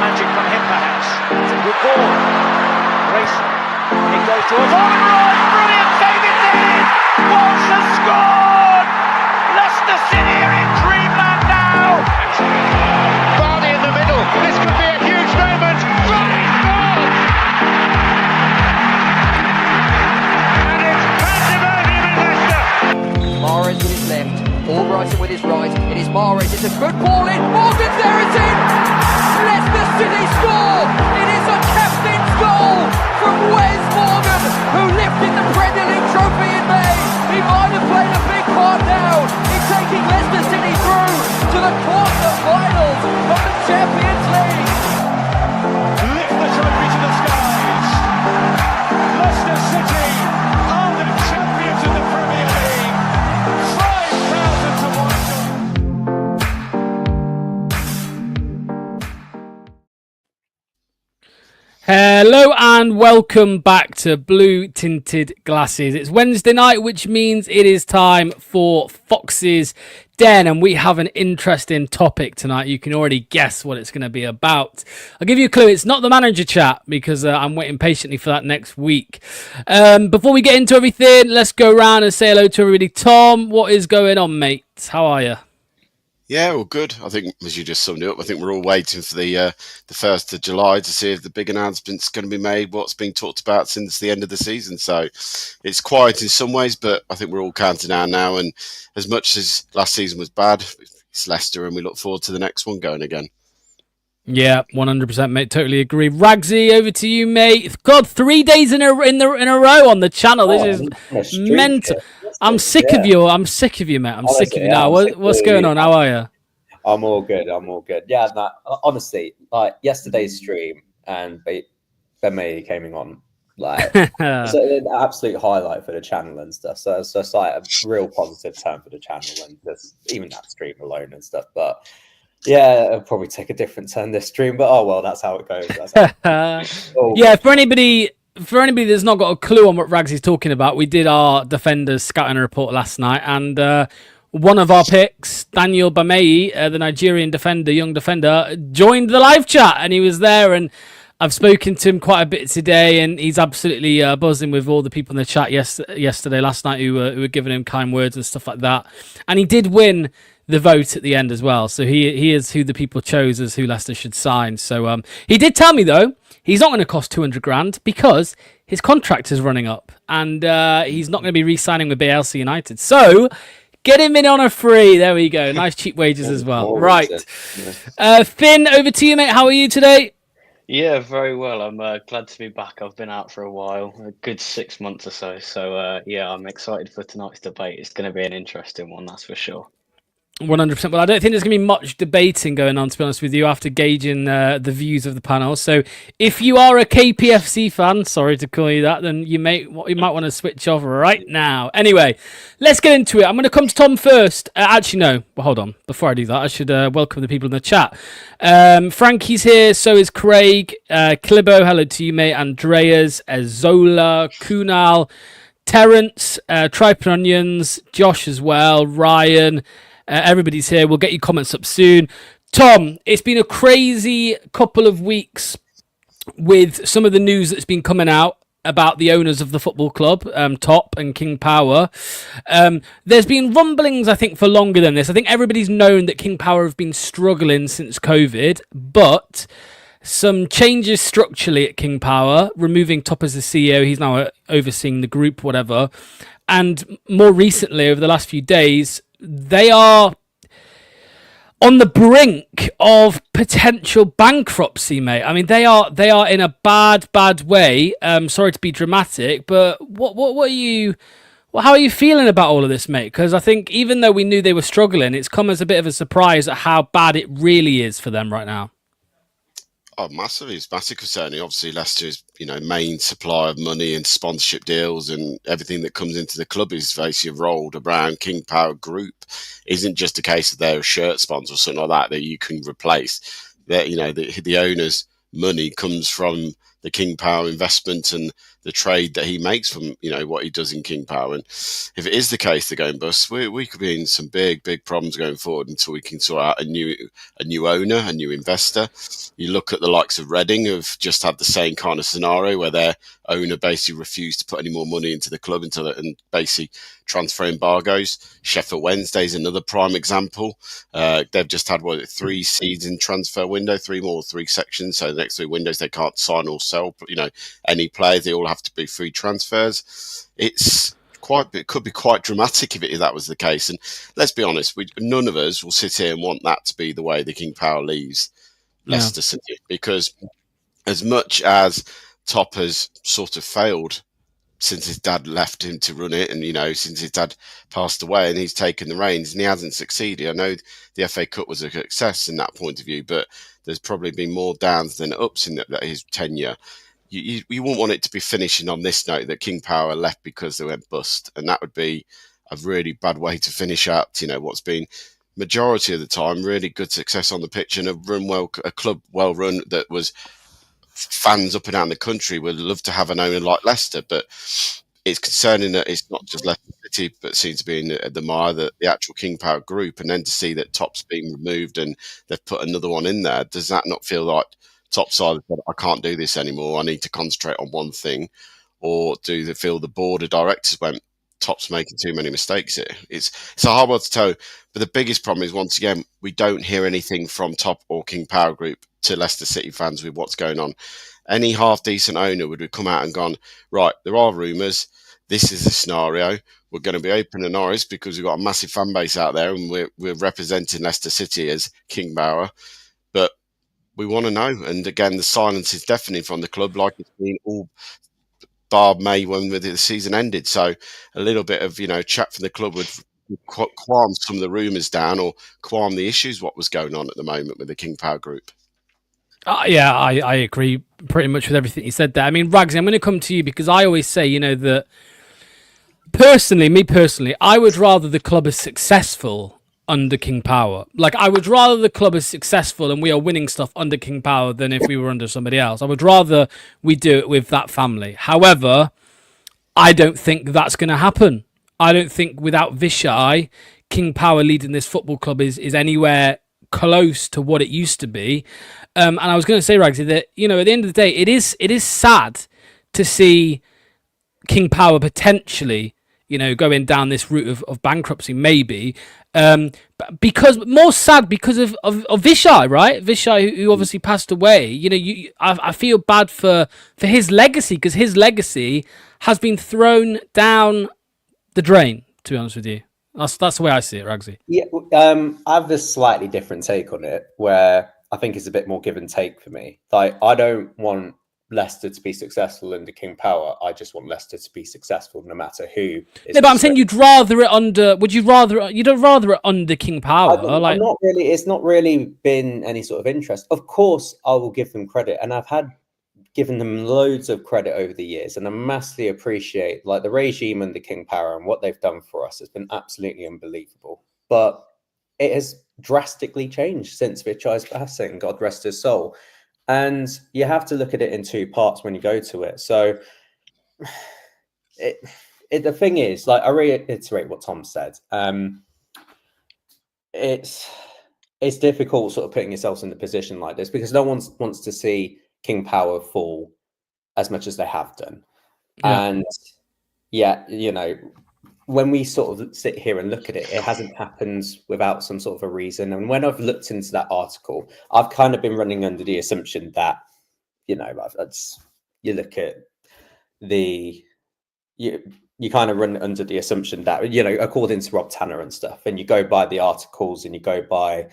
magic from him perhaps. It's a good ball. Racing. It goes to a Rodgers. Brilliant save indeed. Wolves has scored. Leicester City are in dreamland now. Vardy in the middle. This could be a huge moment. Vardy scores. And it's pandemonium in Leicester. Mahrez with his left. Albrighton with his right. It is Mahrez. It's a good ball in. Morgan's there. It's in. Leicester City score. It is a captain's goal from Wes Morgan, who lifted the Premier League trophy in May. He might have played a big part now in taking Leicester City through to the quarter-finals of the Champions League. Lift the trophy to the skies. Leicester City are the champions of the Premier League. 5,000 to 1. Hello and welcome back to Blue Tinted Glasses. It's Wednesday night, which means it is time for Fox's Den, and we have an interesting topic tonight. You can already guess what it's going to be about. I'll give you a clue. It's not the manager chat because I'm waiting patiently for that next week. Before we get into everything, let's go around and say hello to everybody. Tom, what is going on, mate? How are you? Yeah, well, good. I think, as you just summed it up, I think we're all waiting for the 1st of July to see if the big announcement's going to be made, what's been talked about since the end of the season. So it's quiet in some ways, but I think we're all counting down now. And as much as last season was bad, it's Leicester, and we look forward to the next one going again. Yeah, 100%, mate. Totally agree. Ragsy, over to you, mate. God, 3 days in a row on the channel. This is mental. I'm sick of you. I'm sick of you, mate. I'm sick of you now. What's going on? How are you? I'm all good. Yeah, no, honestly, like yesterday's stream and Ben May came on, like it's an absolute highlight for the channel and stuff. So it's just like a real positive turn for the channel and just even that stream alone and stuff. But yeah, it'll probably take a different turn this stream. But oh well, that's how it goes. Yeah, for anybody that's not got a clue on what Rags is talking about, we did our defenders scouting report last night, and one of our picks, Daniel Bamei, the Nigerian young defender, joined the live chat, and he was there, and I've spoken to him quite a bit today, and he's absolutely buzzing with all the people in the chat last night who were giving him kind words and stuff like that. And he did win the vote at the end as well, so he is who the people chose as who Leicester should sign. So he did tell me, though, he's not going to cost 200 grand because his contract is running up, and he's not going to be re-signing with BLC United. So get him in on a free. There we go. Nice cheap wages as well. Right. Finn, over to you, mate. How are you today? Yeah, very well. I'm glad to be back. I've been out for a while, a good 6 months or so. So, yeah, I'm excited for tonight's debate. It's going to be an interesting one, that's for sure. 100%. Well, I don't think there's going to be much debating going on, to be honest with you, after gauging the views of the panel. So if you are a KPFC fan, sorry to call you that, then you might want to switch off right now. Anyway, let's get into it. I'm going to come to Tom first. Actually, no. Well, hold on. Before I do that, I should welcome the people in the chat. Frankie's here. So is Craig. Clibbo, hello to you, mate. Andreas, Zola, Kunal, Terence, Tripe and Onions, Josh as well, Ryan. Everybody's here. We'll get your comments up soon. Tom, it's been a crazy couple of weeks with some of the news that's been coming out about the owners of the football club, Top and King Power. There's been rumblings, I think, for longer than this. I think everybody's known that King Power have been struggling since COVID, but some changes structurally at King Power, removing Top as the CEO. He's now overseeing the group, whatever. And more recently, over the last few days, they are on the brink of potential bankruptcy, mate. I mean, they are in a bad way. Sorry to be dramatic, but how are you feeling about all of this, mate? Because I think even though we knew they were struggling, it's come as a bit of a surprise at how bad it really is for them right now. Oh, massively. It's massive concern. Obviously, Leicester is, main supply of money and sponsorship deals, and everything that comes into the club is basically rolled around King Power Group. Isn't just a case of they're a shirt sponsor or something like that you can replace. That the owners' money comes from the King Power investment and the trade that he makes from, what he does in King Power. And if it is the case they're going bust, we could be in some big problems going forward until we can sort out a new owner, a new investor. You look at the likes of Reading, who've just had the same kind of scenario where their owner basically refused to put any more money into the club and basically transfer embargoes. Sheffield Wednesday is another prime example. They've just had 3 season transfer window, 3 sections. So the next 3 windows they can't sign or sell, any players. They all have to be free transfers. It could be quite dramatic if that was the case. And let's be honest, none of us will sit here and want that to be the way the King Power leaves Leicester City, because as much as Top has sort of failed since his dad left him to run it, and since his dad passed away and he's taken the reins and he hasn't succeeded. I know the FA Cup was a success in that point of view, but there's probably been more downs than ups in his tenure. You wouldn't want it to be finishing on this note, that King Power left because they went bust, and that would be a really bad way to finish out what's been majority of the time really good success on the pitch, and a club well run that was fans up and down the country would love to have an owner like Leicester. But it's concerning that it's not just Leicester City, but seems to be in the mire, the actual King Power group, and then to see that Top's been removed and they've put another one in there. Does that not feel like Top's either said, I can't do this anymore, I need to concentrate on one thing? Or do they feel the board of directors went, Top's making too many mistakes here? It's a hard one to tell. But the biggest problem is, once again, we don't hear anything from Top or King Power Group to Leicester City fans with what's going on. Any half-decent owner would have come out and gone, right, there are rumours, this is the scenario, we're going to be open and honest because we've got a massive fan base out there and we're representing Leicester City as King Power, but we want to know. And again, the silence is deafening from the club, like it's been all bar May when the season ended. So a little bit of chat from the club would qualm some of the rumours down, or qualm the issues what was going on at the moment with the King Power Group. Yeah, I agree pretty much with everything you said there. I mean, Ragsy, I'm going to come to you because I always say, that personally, I would rather the club is successful under King Power. Like, I would rather the club is successful and we are winning stuff under King Power than if we were under somebody else. I would rather we do it with that family. However, I don't think that's going to happen. I don't think without Vishai, King Power leading this football club is anywhere close to what it used to be. And I was going to say, Ragsy, that, at the end of the day, it is sad to see King Power potentially, going down this route of bankruptcy, maybe. Because more sad because of Vishai, right? Vishai, who obviously passed away. I feel bad for his legacy, because his legacy has been thrown down the drain, to be honest with you. That's the way I see it, Ragsy. Yeah, I have this slightly different take on it, where I think it's a bit more give and take for me. Like, I don't want Leicester to be successful under King Power. I just want Leicester to be successful no matter who. No, but I'm saying you'd rather it under. You'd rather it under King Power. I'm not really. It's not really been any sort of interest. Of course, I will give them credit, and I've given them loads of credit over the years, and I massively appreciate the regime under King Power and what they've done for us has been absolutely unbelievable. But it has drastically changed since Vichai's passing, God rest his soul. And you have to look at it in 2 parts when you go to it. So the thing is, I reiterate what Tom said. It's difficult sort of putting yourselves in a position like this, because no one wants to see King Power fall as much as they have done. Yeah. And when we sort of sit here and look at it, it hasn't happened without some sort of a reason. And when I've looked into that article, I've kind of been running under the assumption that, you look at you kind of run under the assumption that, according to Rob Tanner and stuff, and you go by the articles and you go by,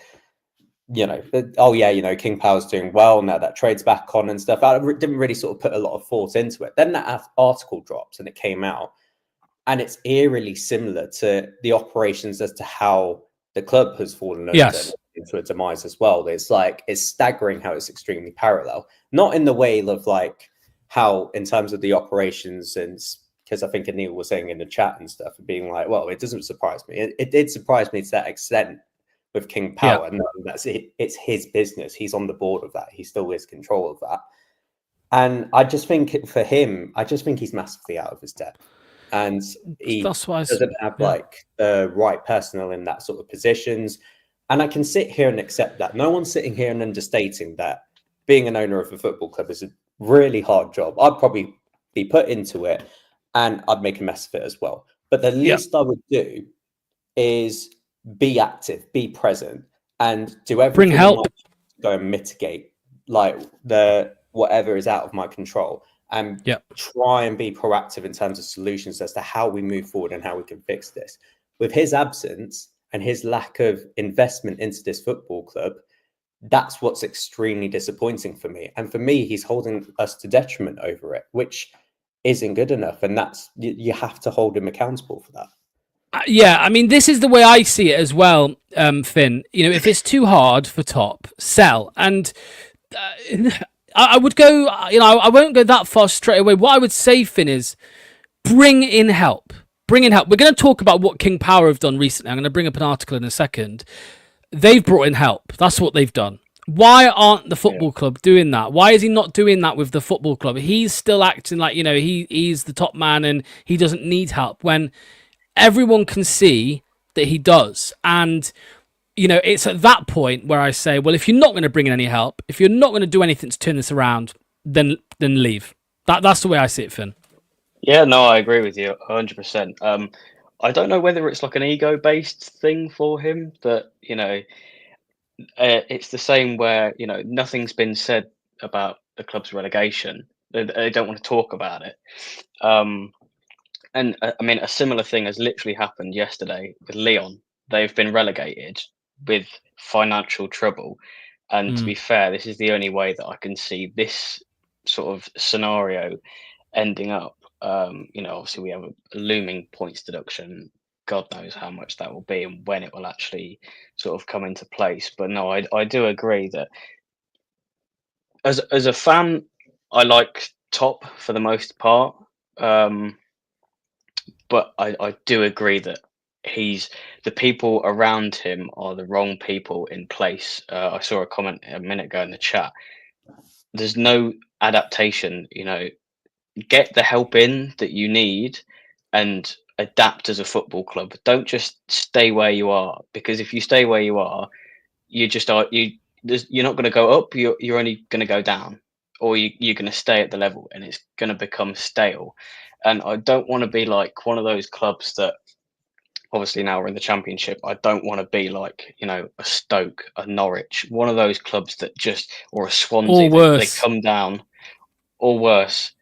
King Power's doing well now, that trade's back on and stuff. I didn't really sort of put a lot of thought into it. Then that article drops and it came out. And it's eerily similar to the operations as to how the club has fallen into a demise as well. It's staggering how it's extremely parallel. Not in the way of how, in terms of the operations, and because I think Anil was saying in the chat and stuff, being well, it doesn't surprise me. It did surprise me to that extent with King Power. Yeah. And that's it. It's his business. He's on the board of that. He still has control of that. And I just think for him, I just think he's massively out of his depth. And he That's why doesn't have like the right personnel in that sort of positions. And I can sit here and accept that. No one's sitting here and understating that being an owner of a football club is a really hard job. I'd probably be put into it and I'd make a mess of it as well. But the least I would do is be active, be present, and do everything Bring help. to go and mitigate like the whatever is out of my control, and try and be proactive in terms of solutions as to how we move forward and how we can fix this. With his absence and his lack of investment into this football club, that's what's extremely disappointing for me. And for me, he's holding us to detriment over it, which isn't good enough. And that's, you have to hold him accountable for that. Yeah, I mean, this is the way I see it as well, Finn. You know, if it's too hard for top, sell. And I would go, you know, I won't go that far straight away. What I would say, Finn, is bring in help. Bring in help. We're going to talk about what King Power have done recently. I'm going to bring up an article in a second. They've brought in help. That's what they've done. Why aren't the football club doing that? Why is he not doing that with the football club? He's still acting like, you know, he's the top man and he doesn't need help when everyone can see that he does. And, you know, it's at that point where I say, well, if you're not going to bring in any help, if you're not going to do anything to turn this around, then leave. That's the way I see it, Finn. Yeah, no, I agree with you 100%. I don't know whether it's like an ego-based thing for him that, you know, it's the same where, you know, nothing's been said about the club's relegation. They don't want to talk about it. And I mean, a similar thing has literally happened yesterday with Lyon. They've been relegated with financial trouble. And to be fair, this is the only way that I can see this sort of scenario ending up. You know, obviously we have a looming points deduction. God knows how much that will be and when it will actually sort of come into place. But no, I do agree that as a fan, I like top for the most part. But I do agree that the people around him are the wrong people in place. I saw a comment a minute ago in the chat. There's no adaptation, you know, get the help in that you need and adapt as a football club. Don't just stay where you are, because if you stay where you are, you're not going to go up. You're only going to go down, or you're going to stay at the level, and it's going to become stale. And I don't want to be like one of those clubs that, obviously now we're in the Championship, I don't want to be like, you know, a Stoke, a Norwich, one of those clubs that just, or a Swansea, or worse. They come down, or worse.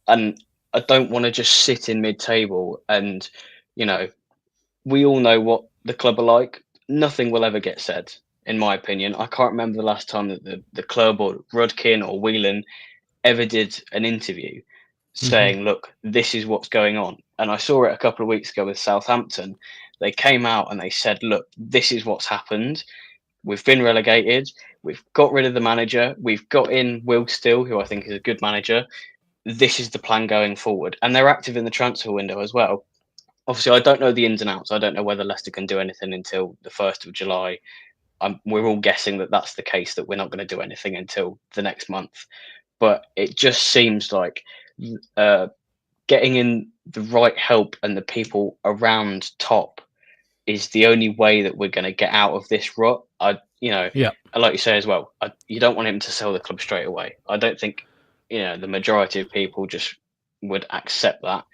And I don't want to just sit in mid-table and, you know, we all know what the club are like. Nothing will ever get said, in my opinion. I can't remember the last time that the club or Rudkin or Whelan ever did an interview saying, look, this is what's going on. And I saw it a couple of weeks ago with Southampton. They came out and they said, look, this is what's happened. We've been relegated. We've got rid of the manager. We've got in Will Still, who I think is a good manager. This is the plan going forward. And they're active in the transfer window as well. Obviously, I don't know the ins and outs. I don't know whether Leicester can do anything until the 1st of July. We're all guessing that that's the case, that we're not going to do anything until the next month. But it just seems like getting in the right help and the people around top is the only way that we're going to get out of this rut. Like you say as well, you don't want him to sell the club straight away. I don't think, you know, the majority of people just would accept that.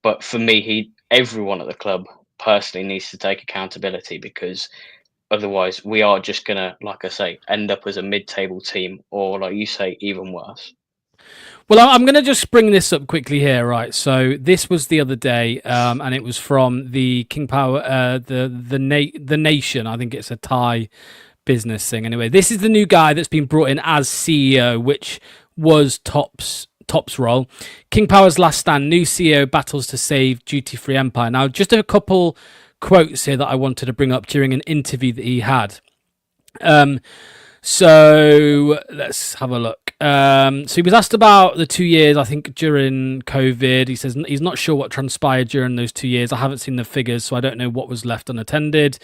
But for me, everyone at the club personally needs to take accountability, because otherwise we are just going to, like I say, end up as a mid-table team, or like you say, even worse. Well, I'm going to just bring this up quickly here, right? So this was the other day, and it was from the King Power, the Nation. I think it's a Thai business thing. Anyway, this is the new guy that's been brought in as CEO, which was Top's role. King Power's last stand, new CEO battles to save duty-free empire. Now, just a couple quotes here that I wanted to bring up during an interview that he had. So let's have a look. So he was asked about the 2 years, I think, during COVID. He says he's not sure what transpired during those 2 years. I haven't seen the figures, so I don't know what was left unattended.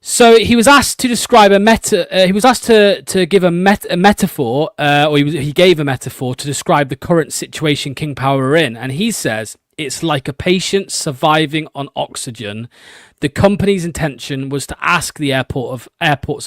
So he was asked to describe a he was asked to give a metaphor, or he gave a metaphor to describe the current situation King Power are in, and he says it's like a patient surviving on oxygen. The company's intention was to ask the airports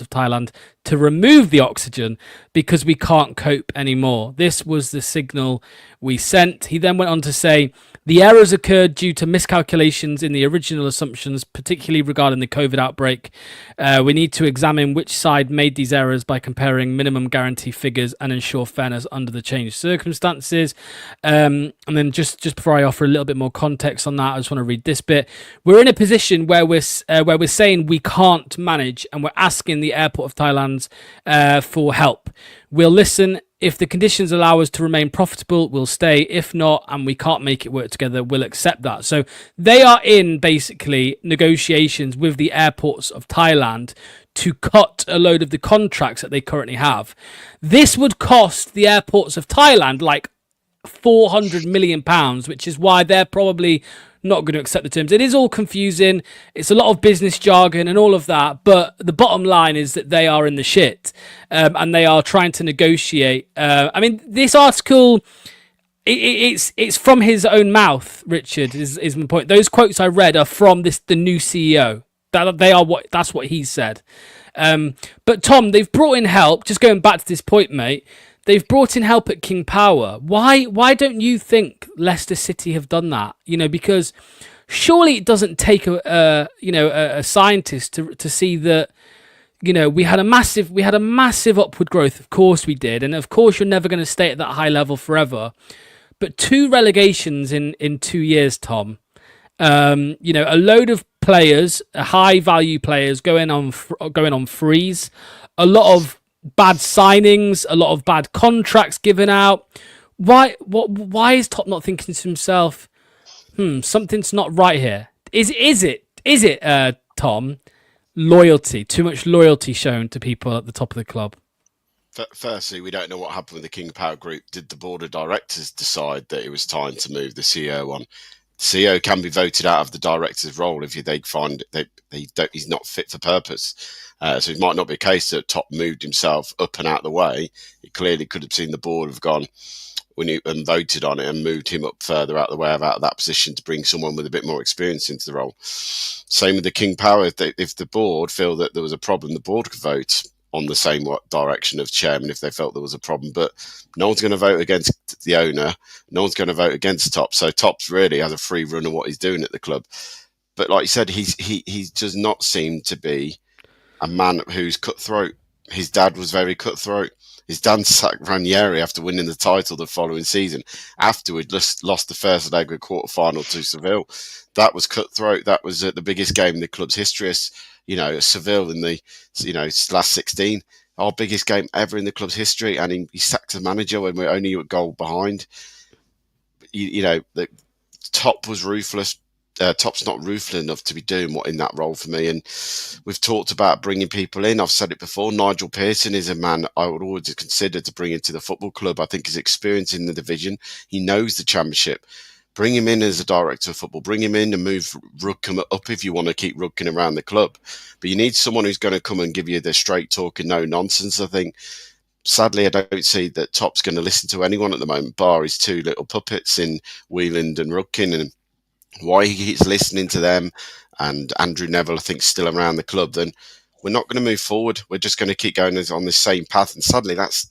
of Thailand to remove the oxygen because we can't cope anymore. This was the signal we sent. He then went on to say the errors occurred due to miscalculations in the original assumptions, particularly regarding the COVID outbreak. We need to examine which side made these errors by comparing minimum guarantee figures and ensure fairness under the changed circumstances. And then just before I offer a little bit more context on that, I just want to read this bit. We're in a position where we're saying we can't manage, and we're asking the airport of Thailand for help. We'll listen. If the conditions allow us to remain profitable, we'll stay. If not, and we can't make it work together, we'll accept that. So they are in basically negotiations with the airports of Thailand to cut a load of the contracts that they currently have. This would cost the airports of Thailand like £400 million, which is why they're probably not going to accept the terms. It is all confusing. It's a lot of business jargon and all of that. But the bottom line is that they are in the shit, and they are trying to negotiate. I mean, this article, it's from his own mouth. Richard is my point. Those quotes I read are from the new CEO. That's what he said. But Tom, they've brought in help. Just going back to this point, mate. They've brought in help at King Power. Why don't you think Leicester City have done that? Because surely it doesn't take a scientist to see that, we had a massive upward growth. Of course we did. And of course you're never going to stay at that high level forever. But 2 relegations in 2 years, Tom. A load of players, high value players going on freeze. A lot of bad signings, a lot of bad contracts given out. Why is Top not thinking to himself, something's not right here? Is it Tom, loyalty, too much loyalty shown to people at the top of the club? Firstly, we don't know what happened with the King Power Group. Did the board of directors decide that it was time to move the CEO on? The CEO can be voted out of the director's role if they find that he's not fit for purpose. So it might not be a case that Top moved himself up and out of the way. He clearly could have seen the board have gone and voted on it and moved him up further out of the way, out of that position, to bring someone with a bit more experience into the role. Same with the King Power. If the board feel that there was a problem, the board could vote on the same direction of chairman if they felt there was a problem. But no one's going to vote against the owner. No one's going to vote against Top. So Top's really has a free run of what he's doing at the club. But like you said, he does not seem to be a man who's cutthroat. His dad was very cutthroat. His dad sacked Ranieri after winning the title the following season, after we'd lost the first leg of quarter-final to Seville. That was cutthroat. That was the biggest game in the club's history. Seville in the last 16. Our biggest game ever in the club's history, and he sacked the manager when we're only a goal behind. The Top was ruthless. Top's not ruthless enough to be doing what in that role for me. And we've talked about bringing people in. I've said it before. Nigel Pearson is a man I would always consider to bring into the football club. I think his experience in the division, he knows the championship. Bring him in as a director of football. Bring him in and move Rudkin up if you want to keep Rudkin around the club. But you need someone who's going to come and give you the straight talk and no nonsense. I think, sadly, I don't see that Top's going to listen to anyone at the moment, bar his 2 little puppets in Wheeland and Rudkin. And why he keeps listening to them, and Andrew Neville, I think, still around the club, then we're not going to move forward. We're just going to keep going on this same path. And sadly, that's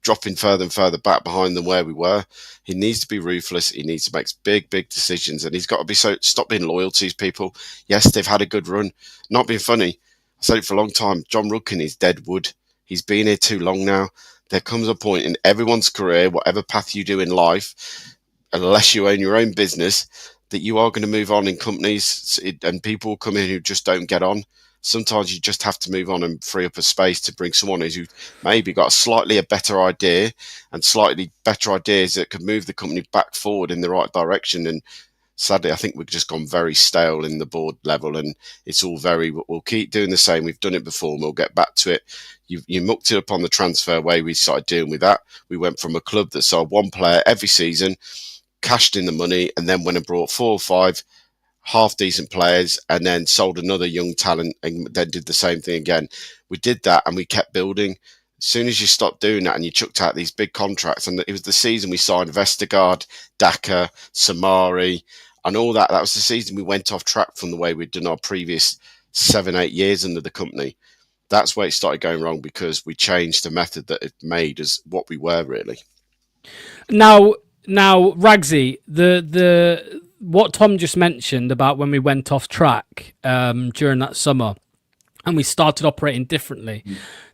dropping further and further back behind than where we were. He needs to be ruthless. He needs to make big decisions. And he's got to be stop being loyal to these people. Yes, they've had a good run. Not being funny. I said it for a long time. John Rudkin is dead wood. He's been here too long now. There comes a point in everyone's career, whatever path you do in life, unless you own your own business, that you are going to move on in companies, and people come in who just don't get on. Sometimes you just have to move on and free up a space to bring someone who's maybe got a better idea and slightly better ideas that could move the company back forward in the right direction. And sadly, I think we've just gone very stale in the board level, and it's all we'll keep doing the same. We've done it before and we'll get back to it. You mucked it up on the transfer way. We started dealing with that. We went from a club that sold 1 player every season, cashed in the money, and then went and brought 4 or 5 half decent players and then sold another young talent and then did the same thing again. We did that and we kept building. As soon as you stopped doing that and you chucked out these big contracts, and it was the season we signed Vestergaard, Daka, Samari, and all that. That was the season we went off track from the way we'd done our previous 7-8 years under the company. That's where it started going wrong, because we changed the method that it made us what we were really. Now, Ragsy, the what Tom just mentioned about when we went off track during that summer and we started operating differently.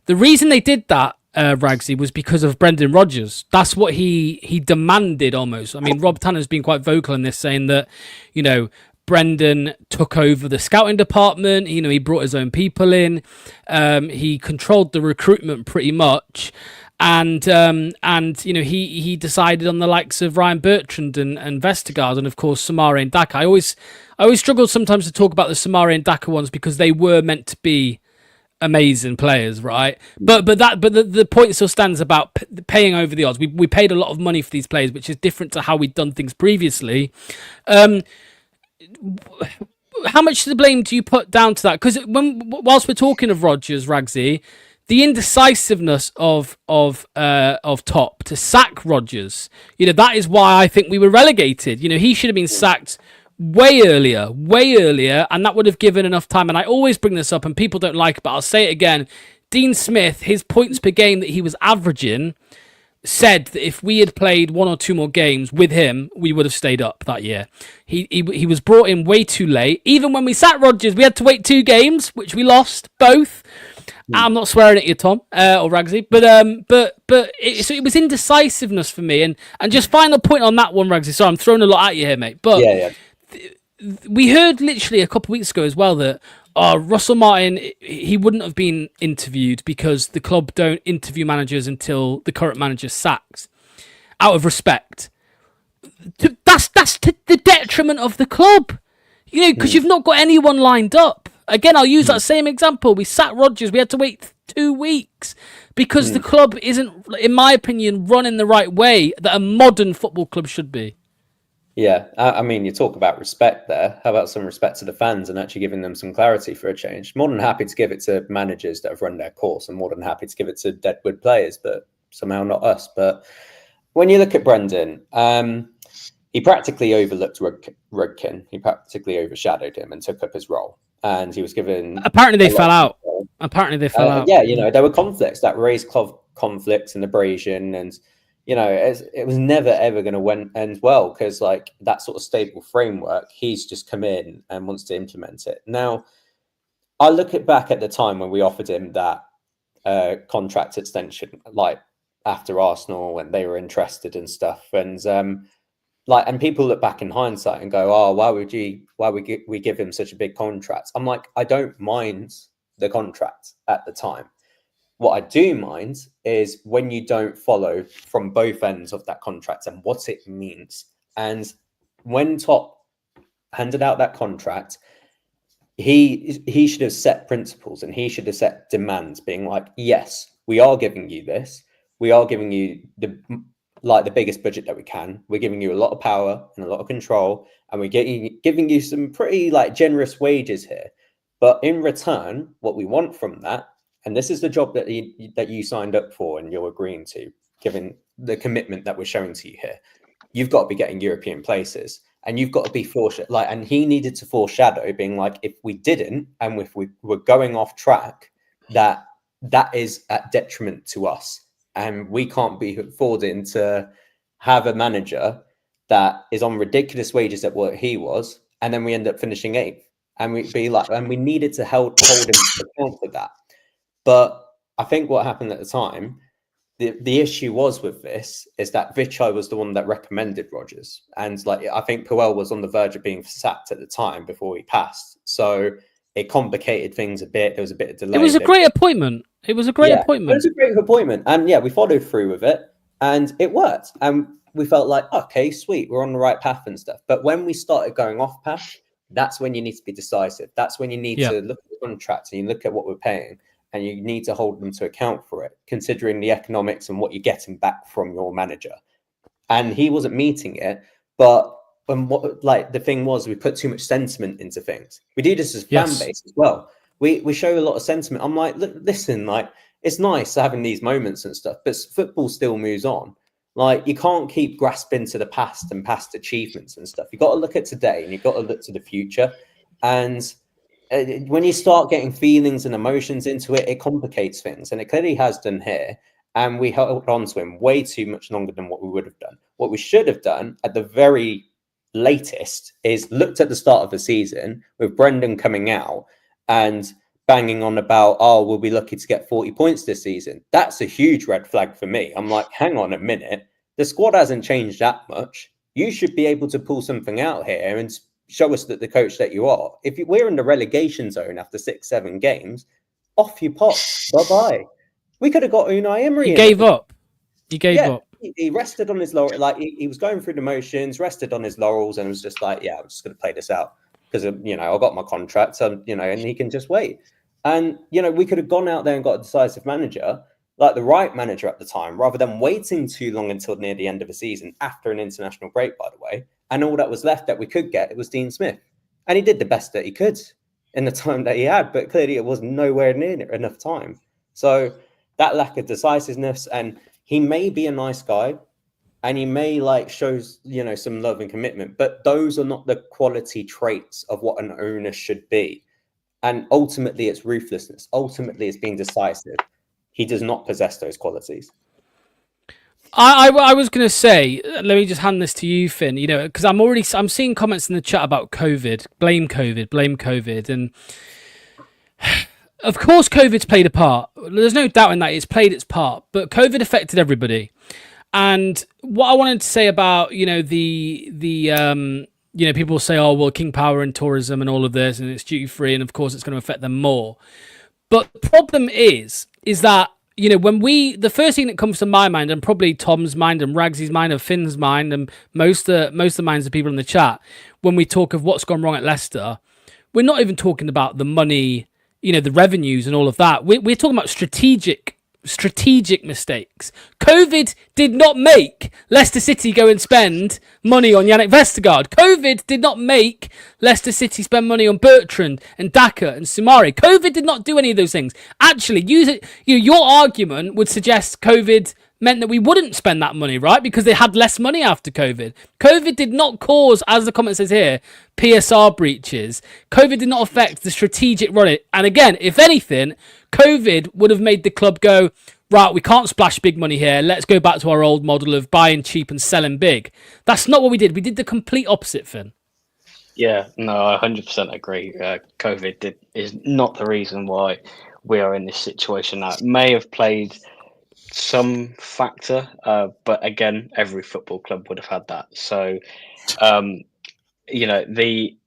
The reason they did that, Ragsy, was because of Brendan Rodgers. That's what he demanded almost. I mean, Rob Tanner's been quite vocal in this, saying that, you know, Brendan took over the scouting department. You know, he brought his own people in. He controlled the recruitment pretty much. And you know, he decided on the likes of Ryan Bertrand and Vestergaard, and of course Samari and Daka. I always struggle sometimes to talk about the Samari and Daka ones because they were meant to be amazing players, right? But the point still stands about paying over the odds. We paid a lot of money for these players, which is different to how we'd done things previously. How much of the blame do you put down to that? Because whilst we're talking of Rodgers, Ragsy, the indecisiveness of Top to sack Rodgers, you know, that is why I think we were relegated. You know, he should have been sacked way earlier, and that would have given enough time. And I always bring this up, and people don't like it, but I'll say it again. Dean Smith, his points per game that he was averaging, said that if we had played one or two more games with him, we would have stayed up that year. He was brought in way too late. Even when we sacked Rodgers, we had to wait 2 games, which we lost both. I'm not swearing at you, Tom, or Ragsy, but so it was indecisiveness for me. And just final point on that one, Ragsy. Sorry, I'm throwing a lot at you here, mate. But we heard literally a couple of weeks ago as well that Russell Martin, he wouldn't have been interviewed because the club don't interview managers until the current manager's sacked, out of respect. That's to the detriment of the club, you know, because you've not got anyone lined up. Again, I'll use that same example. We sacked Rodgers. We had to wait 2 weeks because the club isn't, in my opinion, run in the right way that a modern football club should be. Yeah, I mean, you talk about respect there. How about some respect to the fans and actually giving them some clarity for a change? More than happy to give it to managers that have run their course, and more than happy to give it to Deadwood players, but somehow not us. But when you look at Brendan, he practically overlooked Rudkin. He practically overshadowed him and took up his role. And he was given... Apparently they fell out. Yeah, you know, there were conflicts that raised conflicts and abrasion, and you know, it was never ever going to end well, because like that sort of stable framework, he's just come in and wants to implement it. Now, I look back at the time when we offered him that contract extension, like after Arsenal, when they were interested and stuff, and and people look back in hindsight and go, "Oh, why would we give him such a big contract?" I'm like, I don't mind the contract at the time. What I do mind is when you don't follow from both ends of that contract and what it means. And when Top handed out that contract, he should have set principles and he should have set demands, being like, yes, we are giving you this. We are giving you the biggest budget that we can. We're giving you a lot of power and a lot of control, and we're giving you some pretty generous wages here. But in return, what we want from that, and this is the job that you signed up for and you're agreeing to, given the commitment that we're showing to you here, you've got to be getting European places, and you've got to be and he needed to foreshadow, being like, if we didn't, and if we were going off track, that is at detriment to us, and we can't be affording to have a manager that is on ridiculous wages at what he was, and then we end up finishing 8th, and we needed to hold him to account for that. But I think what happened at the time, the issue was with this is that Vichai was the one that recommended Rodgers. And I think Puel was on the verge of being sacked at the time before he passed. So it complicated things a bit. There was a bit of delay. It was a great appointment. It was a great appointment. It was a great appointment. And we followed through with it and it worked. And we felt like, okay, sweet, we're on the right path and stuff. But when we started going off path, that's when you need to be decisive. That's when you need to look at the contract and you look at what we're paying. And you need to hold them to account for it, considering the economics and what you're getting back from your manager. And he wasn't meeting it. But what, like, the thing was, we put too much sentiment into things. We do this as a fan Yes. base as well. We show a lot of sentiment. I'm like, look, listen, like, it's nice having these moments and stuff, but football still moves on. Like, you can't keep grasping to the past and past achievements and stuff. You got to look at today, and you've got to look to the future. And when you start getting feelings and emotions into it, it complicates things, and it clearly has done here. And we held on to him way too much longer than what we would have done. What we should have done at the very latest is looked at the start of the season with Brendan coming out and banging on about, oh, we'll be lucky to get 40 points this season. That's a huge red flag for me. I'm like, hang on a minute. The squad hasn't changed that much. You should be able to pull something out here and show us that the coach that you are. If we're in the relegation zone after 6-7 games, off you pop. Bye-bye. We could have got Unai Emery. He gave up. He gave up. He rested on his laurels. Like, he was going through the motions, rested on his laurels, and was just like, yeah, I'm just going to play this out because, you know, I got my contract, so, you know, and he can just wait. And, you know, we could have gone out there and got a decisive manager, like the right manager at the time, rather than waiting too long until near the end of the season after an international break, by the way. And all that was left that we could get, it was Dean Smith. And he did the best that he could in the time that he had, but clearly it was nowhere near enough time. So that lack of decisiveness, and he may be a nice guy and he may like shows, you know, some love and commitment, but those are not the quality traits of what an owner should be. And ultimately it's ruthlessness. Ultimately it's being decisive. He does not possess those qualities. I was going to say, let me just hand this to you, Finn, you know, because I'm seeing comments in the chat about COVID, blame COVID. And of course, COVID's played a part. There's no doubt in that it's played its part, but COVID affected everybody. And what I wanted to say about, you know, you know, people say, oh, well, King Power and tourism and all of this, and it's duty free, and of course it's going to affect them more. But the problem is that, you know, the first thing that comes to my mind, and probably Tom's mind and Rags's mind and Finn's mind and most of the minds of people in the chat, when we talk of what's gone wrong at Leicester, we're not even talking about the money, you know, the revenues and all of that. We're talking about strategic mistakes. COVID did not make Leicester City go and spend money on Yannick Vestergaard. COVID did not make Leicester City spend money on Bertrand and Daka and Sumari. COVID did not do any of those things. Actually, your argument would suggest COVID meant that we wouldn't spend that money, right? Because they had less money after COVID. COVID did not cause, as the comment says here, PSR breaches. COVID did not affect the strategic running. And again, if anything, COVID would have made the club go, right, we can't splash big money here. Let's go back to our old model of buying cheap and selling big. That's not what we did. We did the complete opposite, Finn. Yeah, no, I 100% agree. COVID is not the reason why we are in this situation now. It may have played some factor, but again, every football club would have had that. So, you know, the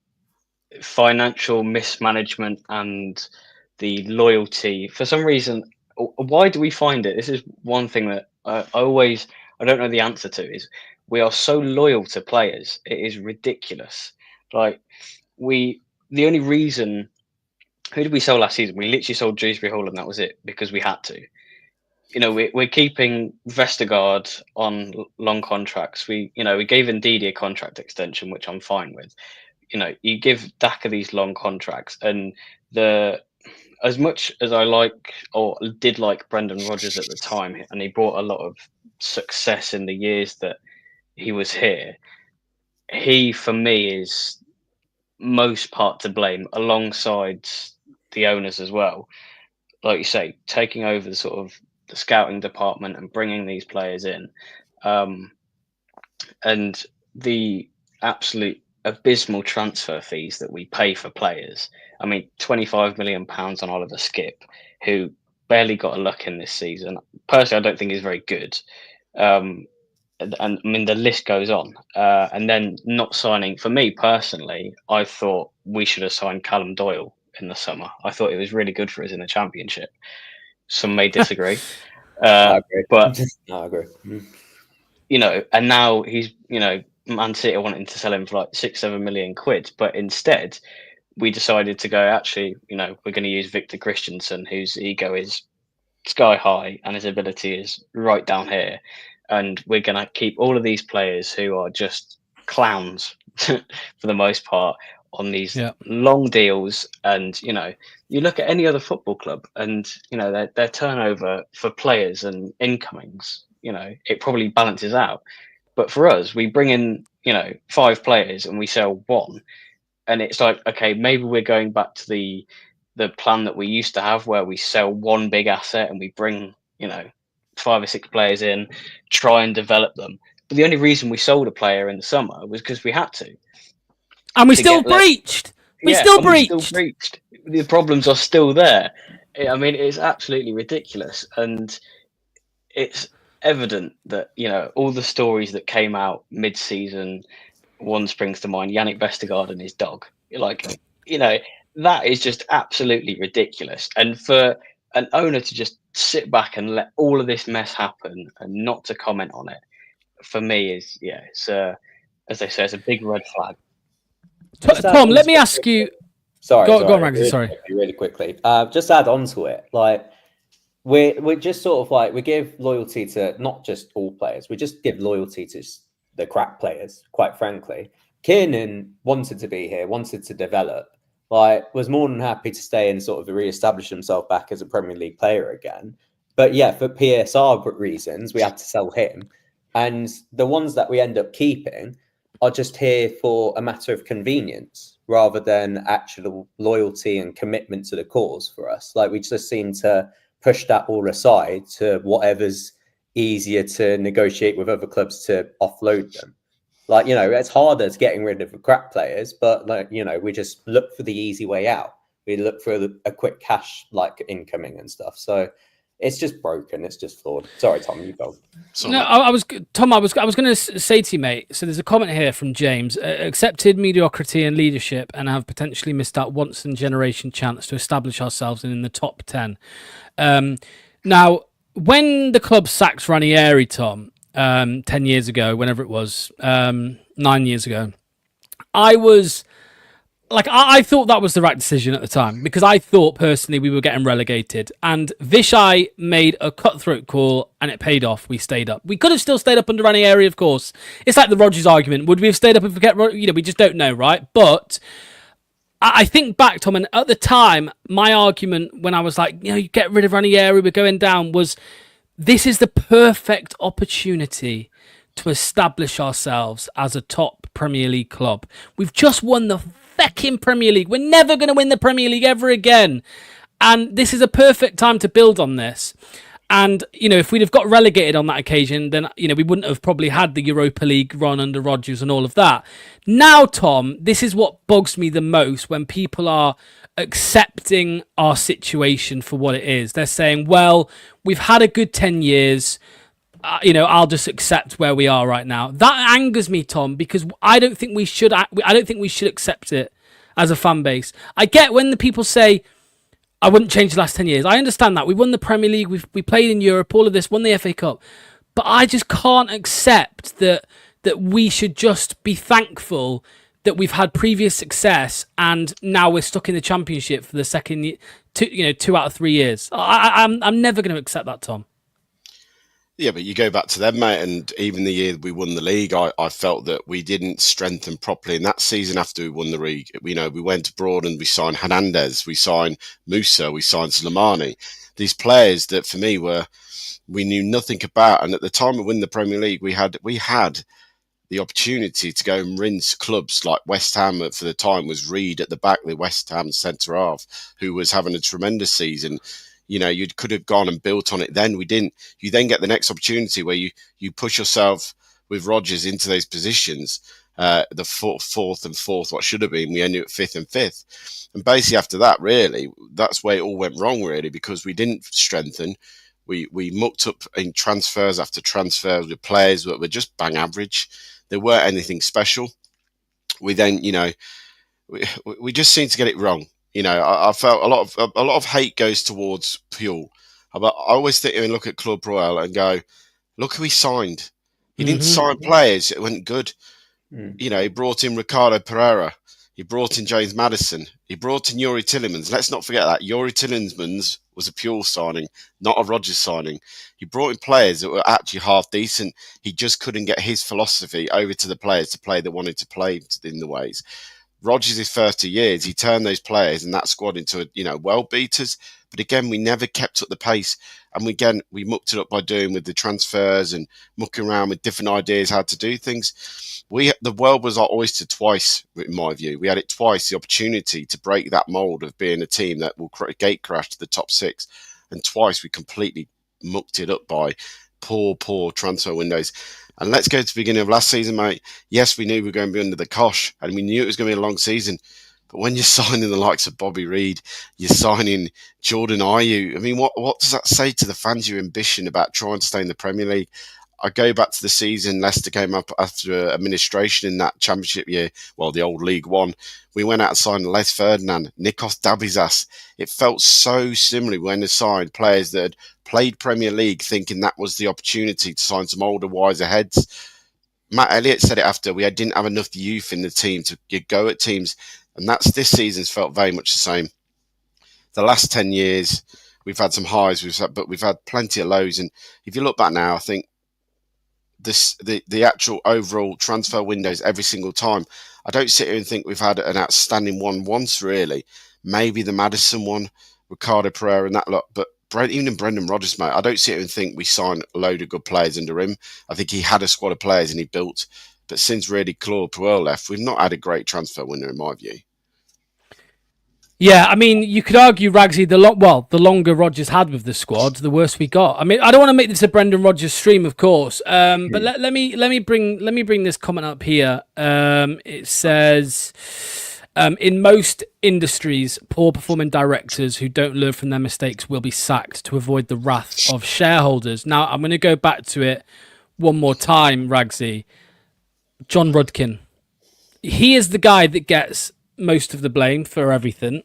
financial mismanagement and the loyalty, for some reason, why do we find it? This is one thing that I don't know the answer to, is we are so loyal to players. It is ridiculous. Like, the only reason, who did we sell last season? We literally sold Dewsbury Hall, and that was it, because we had to. You know, we're keeping Vestergaard on long contracts. We gave Ndidi a contract extension, which I'm fine with. You know, you give Daka these long contracts, and as much as I did like Brendan Rodgers at the time, and he brought a lot of success in the years that he was here, he, for me, is most part to blame, alongside the owners as well. Like you say, taking over the sort of the scouting department and bringing these players in, and the absolute abysmal transfer fees that we pay for players. I mean, £25 million on Oliver Skip, who barely got a look in this season. Personally, I don't think he's very good. And I mean, the list goes on. And then not signing, for me personally, I thought we should have signed Callum Doyle in the summer. I thought it was really good for us in the Championship. Some may disagree. I agree. But no, I agree. You know, and now he's, you know, Man City wanting to sell him for like 6-7 million quid, but instead we decided to go, actually, you know, we're going to use Victor Christensen, whose ego is sky high and his ability is right down here, and we're going to keep all of these players who are just clowns for the most part on these Yeah. long deals. And you look at any other football club, and their turnover for players and incomings, it probably balances out. But for us, we bring in 5 players and we sell 1, and it's like, okay, maybe we're going back to the plan that we used to have, where we sell 1 big asset and we bring 5 or 6 players in, try and develop them. But the only reason we sold a player in the summer was because we had to. And we still breached. We still breached. The problems are still there. I mean, it's absolutely ridiculous, and it's evident that all the stories that came out mid-season. One springs to mind: Yannick Vestergaard and his dog. That is just absolutely ridiculous. And for an owner to just sit back and let all of this mess happen and not to comment on it, for me is it's as they say, it's a big red flag. Tom, let me ask you. Sorry, go on, Ragsy. Really quickly. Just add on to it. Like we're just sort of like, we give loyalty to not just all players. We just give loyalty to the crap players, quite frankly. Kiernan wanted to be here, wanted to develop, was more than happy to stay and sort of re-establish himself back as a Premier League player again. But yeah, for PSR reasons, we had to sell him. And the ones that we end up keeping are just here for a matter of convenience rather than actual loyalty and commitment to the cause for us. We just seem to push that all aside to whatever's easier to negotiate with other clubs to offload them. It's harder to getting rid of the crap players, but we just look for the easy way out. We look for a quick cash incoming and stuff. So it's just broken. It's just flawed. Sorry, Tom, you go. No, I was going to say to you, mate. So there's a comment here from James: accepted mediocrity and leadership, and have potentially missed out once in a generation chance to establish ourselves in the top 10. Now, when the club sacked Ranieri, Tom, 10 years ago, whenever it was, 9 years ago, I was I thought that was the right decision at the time, because I thought personally we were getting relegated, and Vishai made a cutthroat call and it paid off. We stayed up. We could have still stayed up under Ranieri, of course. It's like the Rodgers argument. Would we have stayed up if we kept, we just don't know, right? But I think back, Tom, and at the time, my argument when I was like, you get rid of Ranieri, we're going down, was this is the perfect opportunity to establish ourselves as a top Premier League club. We've just won the fecking Premier League. We're never going to win the Premier League ever again. And this is a perfect time to build on this. And, if we'd have got relegated on that occasion, then, we wouldn't have probably had the Europa League run under Rodgers and all of that. Now, Tom, this is what bugs me the most when people are accepting our situation for what it is. They're saying, well, we've had a good 10 years. I'll just accept where we are right now. That angers me, Tom, because I don't think we should accept it as a fan base. I get when the people say, I wouldn't change the last 10 years. I understand that. We won the Premier League. We played in Europe, all of this, won the FA Cup. But I just can't accept that we should just be thankful that we've had previous success and now we're stuck in the Championship for the second 2 out of 3 years. I'm never going to accept that, Tom. Yeah, but you go back to them, mate, and even the year we won the league, I felt that we didn't strengthen properly. In that season after we won the league, we went abroad and we signed Hernandez, we signed Musa, we signed Slimani. These players that for me we knew nothing about. And at the time of winning the Premier League, we had the opportunity to go and rinse clubs like West Ham. For the time was Reed at the back, the West Ham centre half, who was having a tremendous season. You could have gone and built on it then. We didn't. You then get the next opportunity where you push yourself with Rodgers into those positions, the fourth and fourth, what should have been. We ended up fifth and fifth. And basically after that, really, that's where it all went wrong, really, because we didn't strengthen. We mucked up in transfers after transfers with players that were just bang average. There weren't anything special. We then, we just seemed to get it wrong. I felt a lot of hate goes towards Puyol. But I always sit here and look at Club Royal and go, look who he signed. He didn't sign players that weren't good. He brought in Ricardo Pereira, He brought in James Maddison. He brought in Yuri Tillemans. Let's not forget that. Yuri Tillemans was a pure signing, not a Rodgers signing. He brought in players that were actually half decent. He just couldn't get his philosophy over to the players to play that wanted to play in the ways. Rodgers' first 2 years, he turned those players and that squad into, world beaters. But again, we never kept up the pace. And we mucked it up by doing with the transfers and mucking around with different ideas how to do things. The world was our oyster twice, in my view. We had it twice, the opportunity to break that mould of being a team that will gate crash to the top 6. And twice we completely mucked it up by poor transfer windows. And let's go to the beginning of last season, mate. Yes, we knew we were going to be under the cosh and we knew it was going to be a long season. But when you're signing the likes of Bobby Reid, you're signing Jordan Ayew. I mean, what does that say to the fans, your ambition about trying to stay in the Premier League? I go back to the season Leicester came up after administration in that championship year, well, the old League One. We went out and signed Les Ferdinand, Nikos Dabizas. It felt so similar when they signed players that had played Premier League thinking that was the opportunity to sign some older, wiser heads. Matt Elliott said it after, we didn't have enough youth in the team to go at teams. And this season's felt very much the same. The last 10 years, we've had some highs, but we've had plenty of lows. And if you look back now, I think the actual overall transfer windows every single time, I don't sit here and think we've had an outstanding one once, really. Maybe the Maddison one, Ricardo Pereira and that lot. But even Brendan Rodgers, mate, I don't sit here and think we signed a load of good players under him. I think he had a squad of players and he built. But since really Claude Puel left, we've not had a great transfer window, in my view. Yeah, I mean, you could argue, Ragsy, the longer Rodgers had with the squad, the worse we got. I mean, I don't want to make this a Brendan Rodgers stream, of course, but let me bring this comment up here. It says, in most industries, poor performing directors who don't learn from their mistakes will be sacked to avoid the wrath of shareholders. Now, I'm going to go back to it one more time, Ragsy. John Rudkin. He is the guy that gets most of the blame for everything.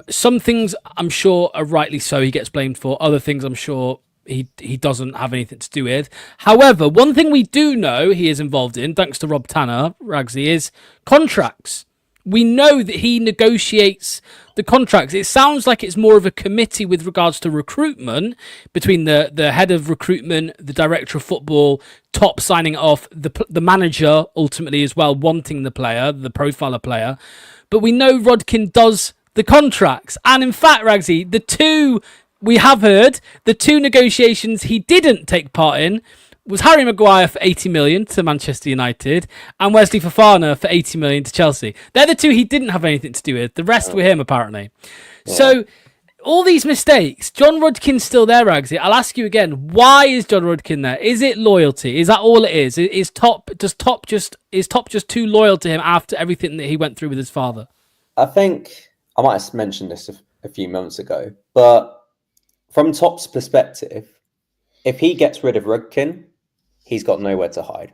Some things I'm sure are rightly so he gets blamed for. Other things I'm sure he doesn't have anything to do with. However, one thing we do know he is involved in, thanks to Rob Tanner, Ragsy, is contracts. We know that he negotiates the contracts. It sounds like it's more of a committee with regards to recruitment between the head of recruitment, the director of football, top signing off, the manager ultimately as well, wanting the player, the profiler player. But we know Rodkin does the contracts. And in fact, Ragsy, the two negotiations he didn't take part in was Harry Maguire for 80 million to Manchester United and Wesley Fofana for 80 million to Chelsea. They're the two he didn't have anything to do with. The rest were him, apparently. Yeah. So all these mistakes, John Rudkin's still there, Ragsy. I'll ask you again, why is John Rudkin there? Is it loyalty? Is that all it is? Is Top just too loyal to him after everything that he went through with his father? I think I might have mentioned this a few months ago, but from Top's perspective, if he gets rid of Rudkin, he's got nowhere to hide.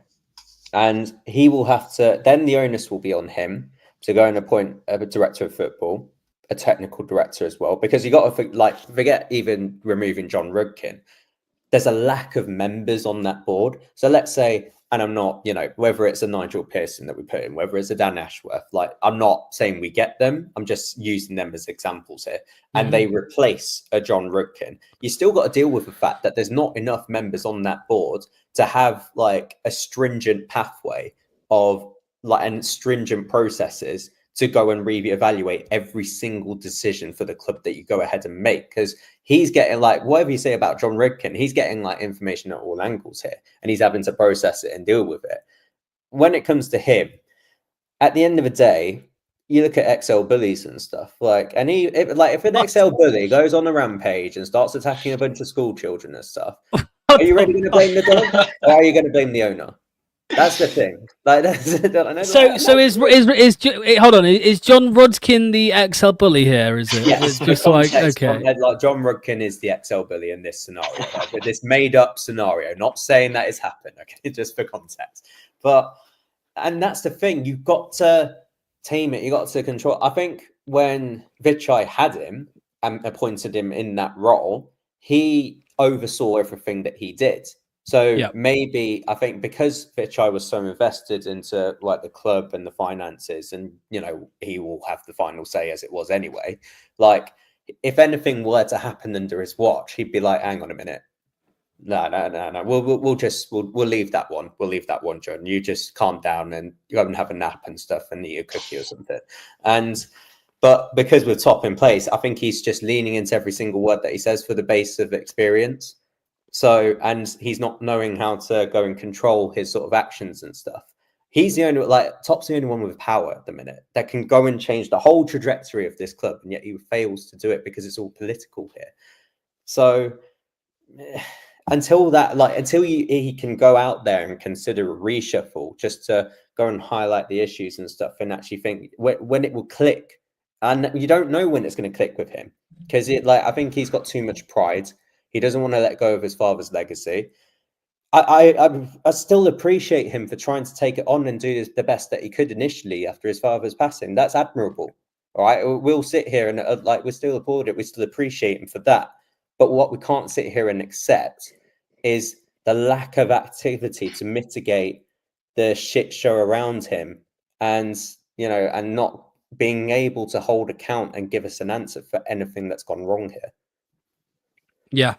And he will have to, then the onus will be on him to go and appoint a director of football, a technical director as well, because you got to forget even removing John Rudkin. There's a lack of members on that board. So let's say, and I'm not, whether it's a Nigel Pearson that we put in, whether it's a Dan Ashworth, I'm not saying we get them. I'm just using them as examples here. And they replace a John Rudkin. You still got to deal with the fact that there's not enough members on that board to have a stringent pathway of and stringent processes to go and reevaluate every single decision for the club that you go ahead and make. Because he's getting whatever you say about John Rudkin, he's getting information at all angles here, and he's having to process it and deal with it. When it comes to him, at the end of the day, you look at XL bullies and stuff if an XL bully goes on a rampage and starts attacking a bunch of school children and stuff, are you really going to blame the dog, or are you going to blame the owner? That's the thing. Hold on. Is John Rudkin the XL bully here? Is it? Yes. It's just okay. John Rudkin is the XL bully in this scenario, this made-up scenario. Not saying that has happened. Okay, just for context. And that's the thing. You've got to tame it. You got to control. I think when Vichai had him and appointed him in that role, he oversaw everything that he did. So Yeah. maybe I think because Vichai was so invested into like the club and the finances, and he will have the final say as it was anyway. Like if anything were to happen under his watch, he'd be like, "Hang on a minute, no. We'll leave that one. We'll leave that one, John. You just calm down and go and have a nap and stuff and eat a cookie or something." But because we're top in place, I think he's just leaning into every single word that he says for the base of experience. So, and he's not knowing how to go and control his sort of actions and stuff. He's the only, Top's the only one with power at the minute that can go and change the whole trajectory of this club, and yet he fails to do it because it's all political here. So, until he can go out there and consider a reshuffle just to go and highlight the issues and stuff, and actually think when it will click, and you don't know when it's going to click with him because I think he's got too much pride. He doesn't want to let go of his father's legacy. I still appreciate him for trying to take it on and do the best that he could initially after his father's passing. That's admirable. All right, we'll sit here and we still applaud it. We still appreciate him for that. But what we can't sit here and accept is the lack of activity to mitigate the shit show around him, and and not being able to hold account and give us an answer for anything that's gone wrong here. Yeah.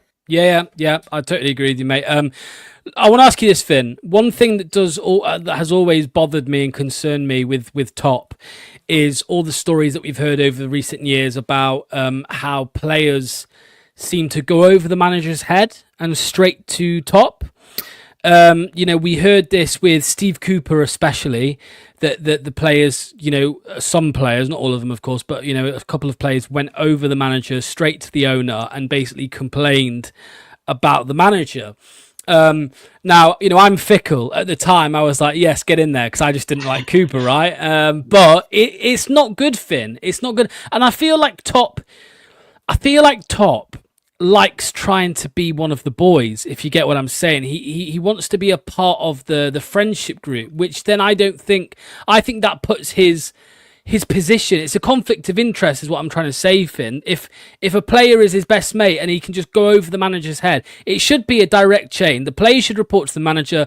I totally agree with you, mate. I want to ask you this, Finn. One thing that that has always bothered me and concerned me with Top is all the stories that we've heard over the recent years about how players seem to go over the manager's head and straight to Top. We heard this with Steve Cooper, especially that the players, some players, not all of them, of course, but a couple of players went over the manager straight to the owner and basically complained about the manager. Now, I'm fickle. At the time, I was like, yes, get in there, because I just didn't like Cooper, right? But it's not good, Finn. It's not good, and I feel like Top likes trying to be one of the boys, if you get what I'm saying. He wants to be a part of the friendship group, which then I think that puts his position, it's a conflict of interest is what I'm trying to say, Finn. If a player is his best mate and he can just go over the manager's head, it should be a direct chain. The player should report to the manager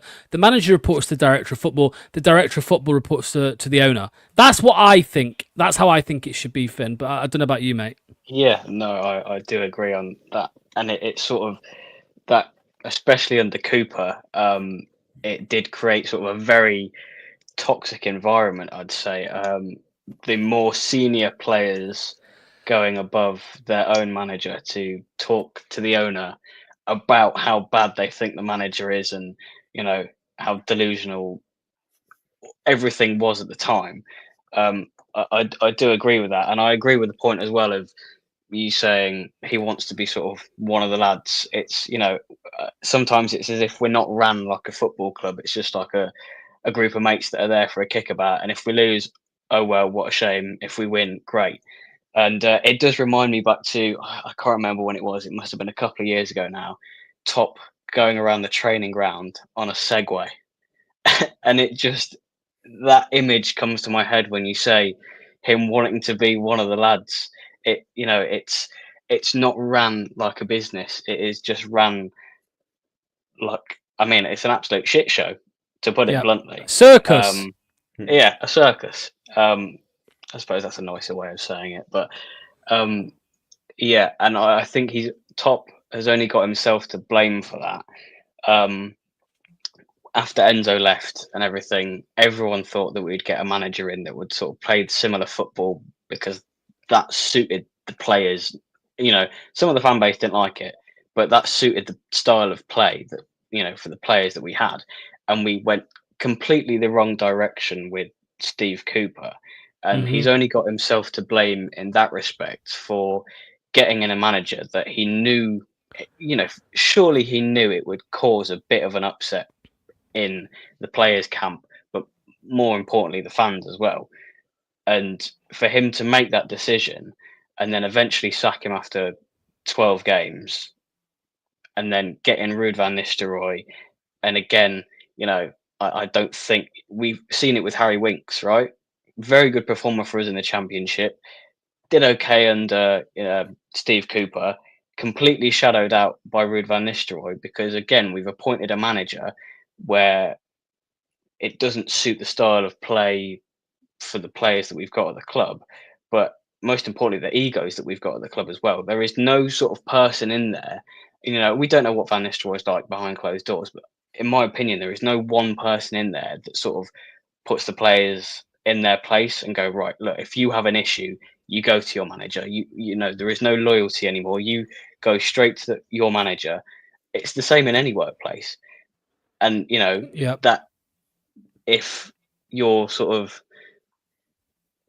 reports to the director of football reports to the owner. That's what I think. That's how I think it should be, Finn, but I don't know about you, mate. Yeah, no, I do agree on that. And it's sort of that, especially under Cooper, it did create sort of a very toxic environment, I'd say. The more senior players going above their own manager to talk to the owner about how bad they think the manager is, and how delusional everything was at the time. I do agree with that, and I agree with the point as well of you saying he wants to be sort of one of the lads. It's sometimes it's as if we're not ran like a football club. It's just like a group of mates that are there for a kickabout, and if we lose, oh well, what a shame. If we win, great. And it does remind me back to, I can't remember when it was. It must have been a couple of years ago now. Top going around the training ground on a Segway, and that image comes to my head when you say him wanting to be one of the lads. It's not ran like a business. It is just ran like, it's an absolute shit show, to put it bluntly. Circus. Yeah, a circus. I suppose that's a nicer way of saying it, but yeah, and I think Top has only got himself to blame for that. After Enzo left and everything, everyone thought that we'd get a manager in that would sort of play similar football, because that suited the players. Some of the fan base didn't like it, but that suited the style of play that, for the players that we had. And we went completely the wrong direction with Steve Cooper. And he's only got himself to blame in that respect for getting in a manager that he knew, surely he knew it would cause a bit of an upset in the players' camp, but more importantly, the fans as well. And for him to make that decision and then eventually sack him after 12 games, and then get in Ruud van Nistelrooy, and again, I don't think we've seen it with Harry Winks, right? Very good performer for us in the Championship. Did okay under Steve Cooper. completely shadowed out by Ruud van Nistelrooy, because again, we've appointed a manager where it doesn't suit the style of play for the players that we've got at the club, but most importantly, the egos that we've got at the club as well. There is no sort of person in there. We don't know what Van Nistelrooy's like behind closed doors, but in my opinion, there is no one person in there that sort of puts the players in their place and go, right, look, if you have an issue, you go to your manager. There is no loyalty anymore. You go straight to your manager. It's the same in any workplace. And, Yep. that if you're sort of,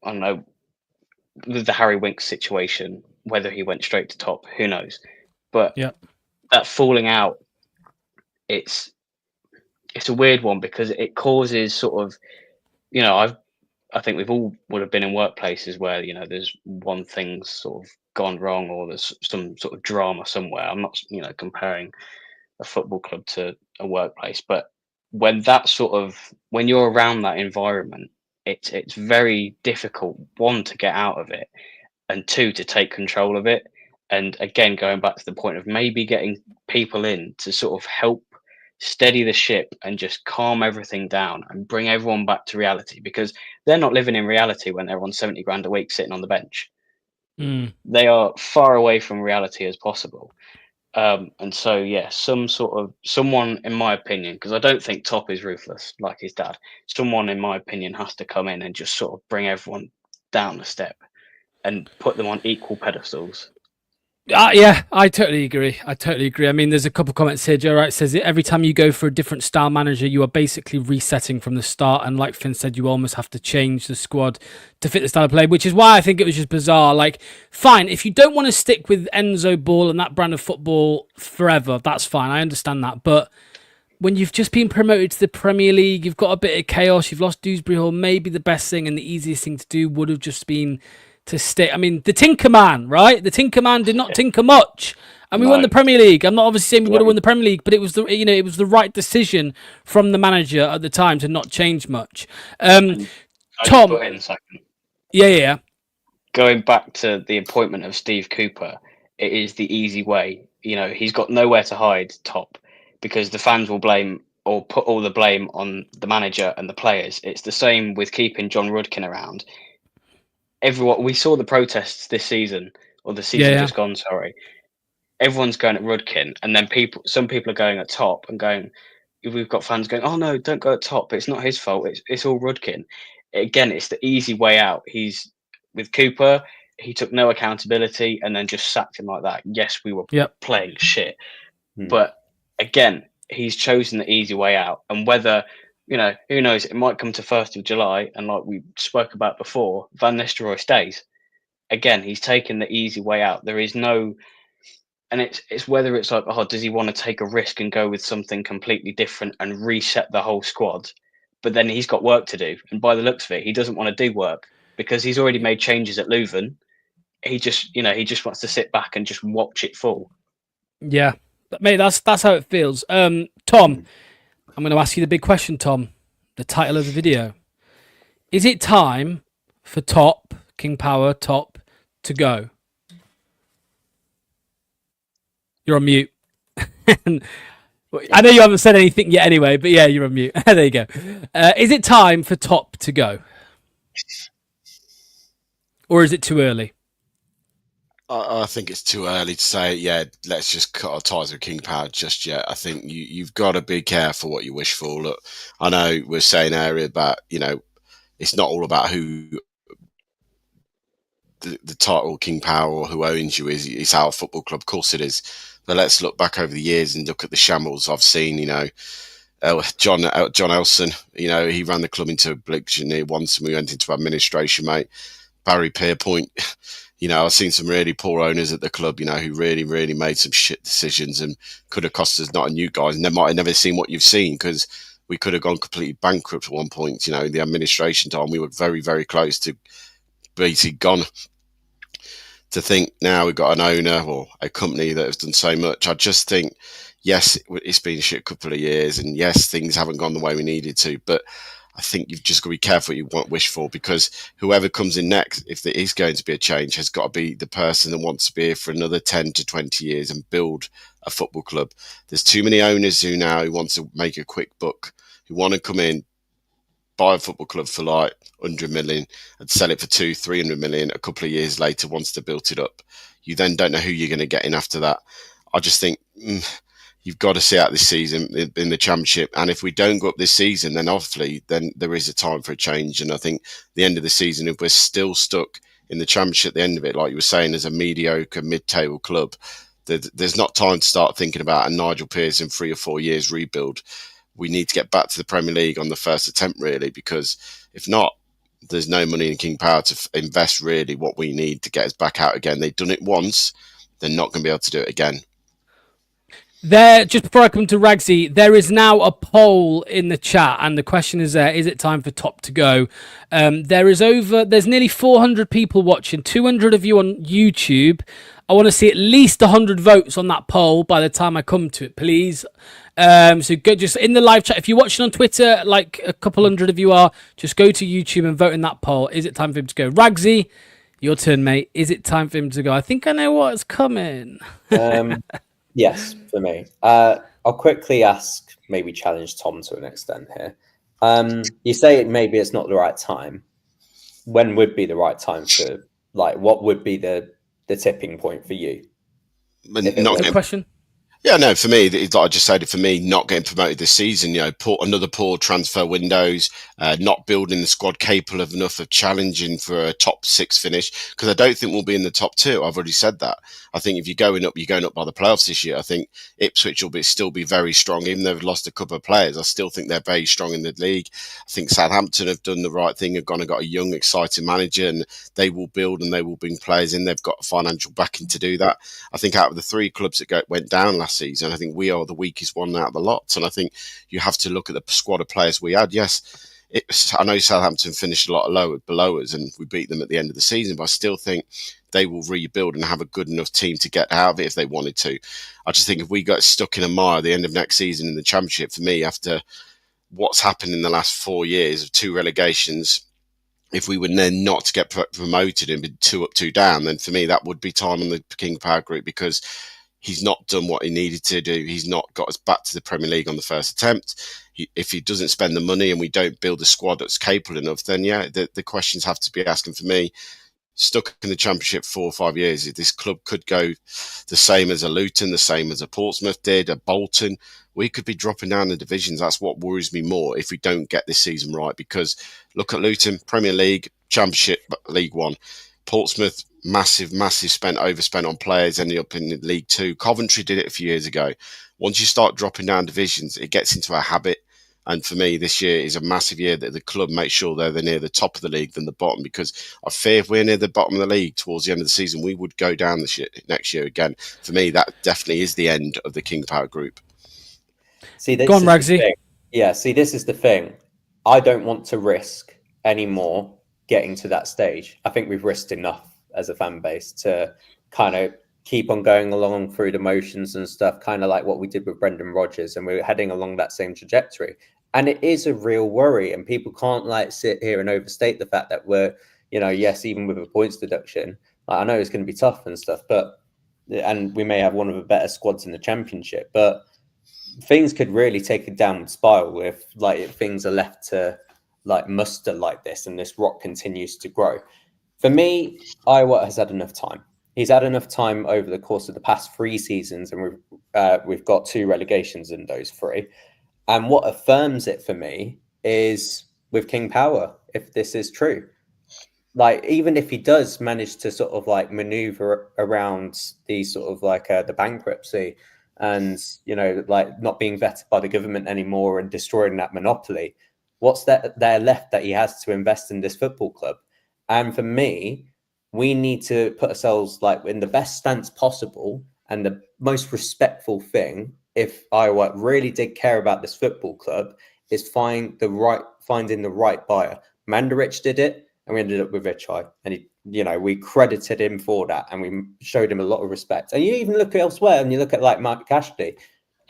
I don't know, with the Harry Winks situation, whether he went straight to top, who knows? But Yep. that falling out, it's a weird one, because it causes sort of, I think we've all would have been in workplaces where, there's one thing's sort of gone wrong, or there's some sort of drama somewhere. I'm not, comparing a football club to a workplace, but when you're around that environment, it's very difficult, one, to get out of it, and two, to take control of it. And again, going back to the point of maybe getting people in to sort of help steady the ship and just calm everything down and bring everyone back to reality, because they're not living in reality when they're on 70 grand a week sitting on the bench. They are far away from reality as possible. And so, yeah, someone, in my opinion, because I don't think Top is ruthless like his dad, someone, in my opinion, has to come in and just sort of bring everyone down a step and put them on equal pedestals. Yeah, I totally agree. I mean, there's a couple of comments here. Joe Wright says every time you go for a different style manager, you are basically resetting from the start. And like Finn said, you almost have to change the squad to fit the style of play, which is why I think it was just bizarre. Like, fine, if you don't want to stick with Enzo Ball and that brand of football forever, that's fine. I understand that. But when you've just been promoted to the Premier League, you've got a bit of chaos, you've lost Dewsbury Hall, maybe the best thing and the easiest thing to do would have just been to stay. I mean, the Tinker Man, right? The Tinker Man did not tinker much, and we won the Premier League. I'm not obviously saying we would have won the Premier League, but it was the right decision from the manager at the time to not change much. Tom, yeah. Going back to the appointment of Steve Cooper, it is the easy way. He's got nowhere to hide, Top, because the fans will blame or put all the blame on the manager and the players. It's the same with keeping John Rudkin around. We saw the protests this season, or the season just gone, sorry. Everyone's going at Rudkin, and then some people are going at Top and going, we've got fans going, oh no, don't go at Top, it's not his fault, it's all Rudkin. Again, it's the easy way out. He's with Cooper, he took no accountability and then just sacked him like that. Yes, we were playing shit, but again, he's chosen the easy way out. And whether, who knows, it might come to 1st of July, and like we spoke about before, Van Nistelrooy stays. Again, he's taken the easy way out. There is no, and it's whether it's like, does he want to take a risk and go with something completely different and reset the whole squad? But then he's got work to do, and by the looks of it, he doesn't want to do work because he's already made changes at Leuven. He just wants to sit back and just watch it fall. Yeah, but mate, that's how it feels. Tom, I'm going to ask you the big question, Tom. The title of the video. Is it time for King Power Top, to go? You're on mute. I know you haven't said anything yet anyway, but yeah, you're on mute. There you go. Is it time for Top to go? Or is it too early? I think it's too early to say, let's just cut our ties with King Power just yet. I think you've got to be careful what you wish for. Look, I know we're saying earlier about, it's not all about who the title King Power or who owns you is. It's our football club, of course it is. But let's look back over the years and look at the shambles I've seen, John Elson, he ran the club into oblivion once and we went into administration, mate. Barry Pierpoint, I've seen some really poor owners at the club, who really, really made some shit decisions and could have cost us not a new guys. And they might have never seen what you've seen because we could have gone completely bankrupt at one point. In the administration time, we were very, very close to basically gone. To think now we've got an owner or a company that has done so much, I just think, yes, it's been a shit couple of years and yes, things haven't gone the way we needed to, but I think you've just got to be careful what you want wish for, because whoever comes in next, if there is going to be a change, has got to be the person that wants to be here for another 10 to 20 years and build a football club. There's too many owners who want to make a quick buck, who want to come in, buy a football club for like 100 million and sell it for 200-300 million a couple of years later once they've built it up. You then don't know who you're going to get in after that. I just think you've got to see out this season in the Championship, and if we don't go up this season, then obviously then there is a time for a change. And I think the end of the season, if we're still stuck in the Championship at the end of it, like you were saying, as a mediocre mid-table club, there's not time to start thinking about a Nigel Pearson 3 or 4 years rebuild. We need to get back to the Premier League on the first attempt, really, because if not, there's no money in King Power to invest really what we need to get us back out again. They've done it once, they're not going to be able to do it again. Just before I come to Ragsy, there is now a poll in the chat, and the question is is it time for Top to go? There's nearly 400 people watching, 200 of you on YouTube. I want to see at least 100 votes on that poll by the time I come to it, please. So go just in the live chat. If you're watching on Twitter, like a couple hundred of you are, just go to YouTube and vote in that poll. Is it time for him to go? Ragsy, your turn, mate. Is it time for him to go? I think I know what's coming. Yes, for me. I'll quickly ask, maybe challenge Tom to an extent here. You say maybe it's not the right time. When would be the right time for, like, what would be the tipping point for you? Good question. Yeah, no, for me, like I just said, for me, not getting promoted this season, another poor transfer windows, not building the squad capable of enough of challenging for a top 6 finish, because I don't think we'll be in the top 2. I've already said that. I think if you're going up by the playoffs this year. I think Ipswich will still be very strong, even though they've lost a couple of players. I still think they're very strong in the league. I think Southampton have done the right thing, have gone and got a young, exciting manager, and they will build and they will bring players in. They've got financial backing to do that. I think out of the 3 clubs that went down last season, I think we are the weakest one out of the lot. And I think you have to look at the squad of players we had. Yes, I know Southampton finished a lot below us and we beat them at the end of the season, but I still think they will rebuild and have a good enough team to get out of it if they wanted to. I just think if we got stuck in a mire at the end of next season in the Championship, for me, after what's happened in the last 4 years of 2 relegations, if we were then not to get promoted and be 2 up, 2 down, then for me that would be time on the King Power Group, because he's not done what he needed to do. He's not got us back to the Premier League on the first attempt. If he doesn't spend the money and we don't build a squad that's capable enough, then yeah, the questions have to be asking for me. Stuck in the Championship 4 or 5 years, this club could go the same as a Luton, the same as a Portsmouth did, a Bolton. We could be dropping down the divisions. That's what worries me more if we don't get this season right, because look at Luton, Premier League, Championship, League One. Portsmouth, massive overspent on players, ended up in League Two. Coventry did it a few years ago. Once you start dropping down divisions, it gets into a habit. And for me, this year is a massive year that the club makes sure they're near the top of the league than the bottom, because I fear if we're near the bottom of the league towards the end of the season, we would go down next year again. For me, that definitely is the end of the King Power Group. See, this Go on, Ragsy. Yeah, see, this is the thing. I don't want to risk anymore getting to that stage. I think we've risked enough as a fan base to kind of keep on going along through the motions and stuff, kind of like what we did with Brendan Rodgers, and we're heading along that same trajectory. And it is a real worry, and people can't like sit here and overstate the fact that we're, yes, even with a points deduction, like, I know it's going to be tough and stuff, and we may have one of the better squads in the Championship, but things could really take a downward spiral if things are left to like muster like this and this rot continues to grow. For me, Iowa has had enough time. He's had enough time over the course of the past 3 seasons, and we've got 2 relegations in those 3. And what affirms it for me is with King Power, if this is true. Like, even if he does manage to sort of like maneuver around the sort of like the bankruptcy and, like not being vetted by the government anymore and destroying that monopoly, what's there left that he has to invest in this football club? And for me, we need to put ourselves like in the best stance possible, and the most respectful thing, if Iowa really did care about this football club, is finding the right buyer. Mandarich did it, and we ended up with Vichai, and we credited him for that, and we showed him a lot of respect. And you even look elsewhere, and you look at like Mark Cassidy,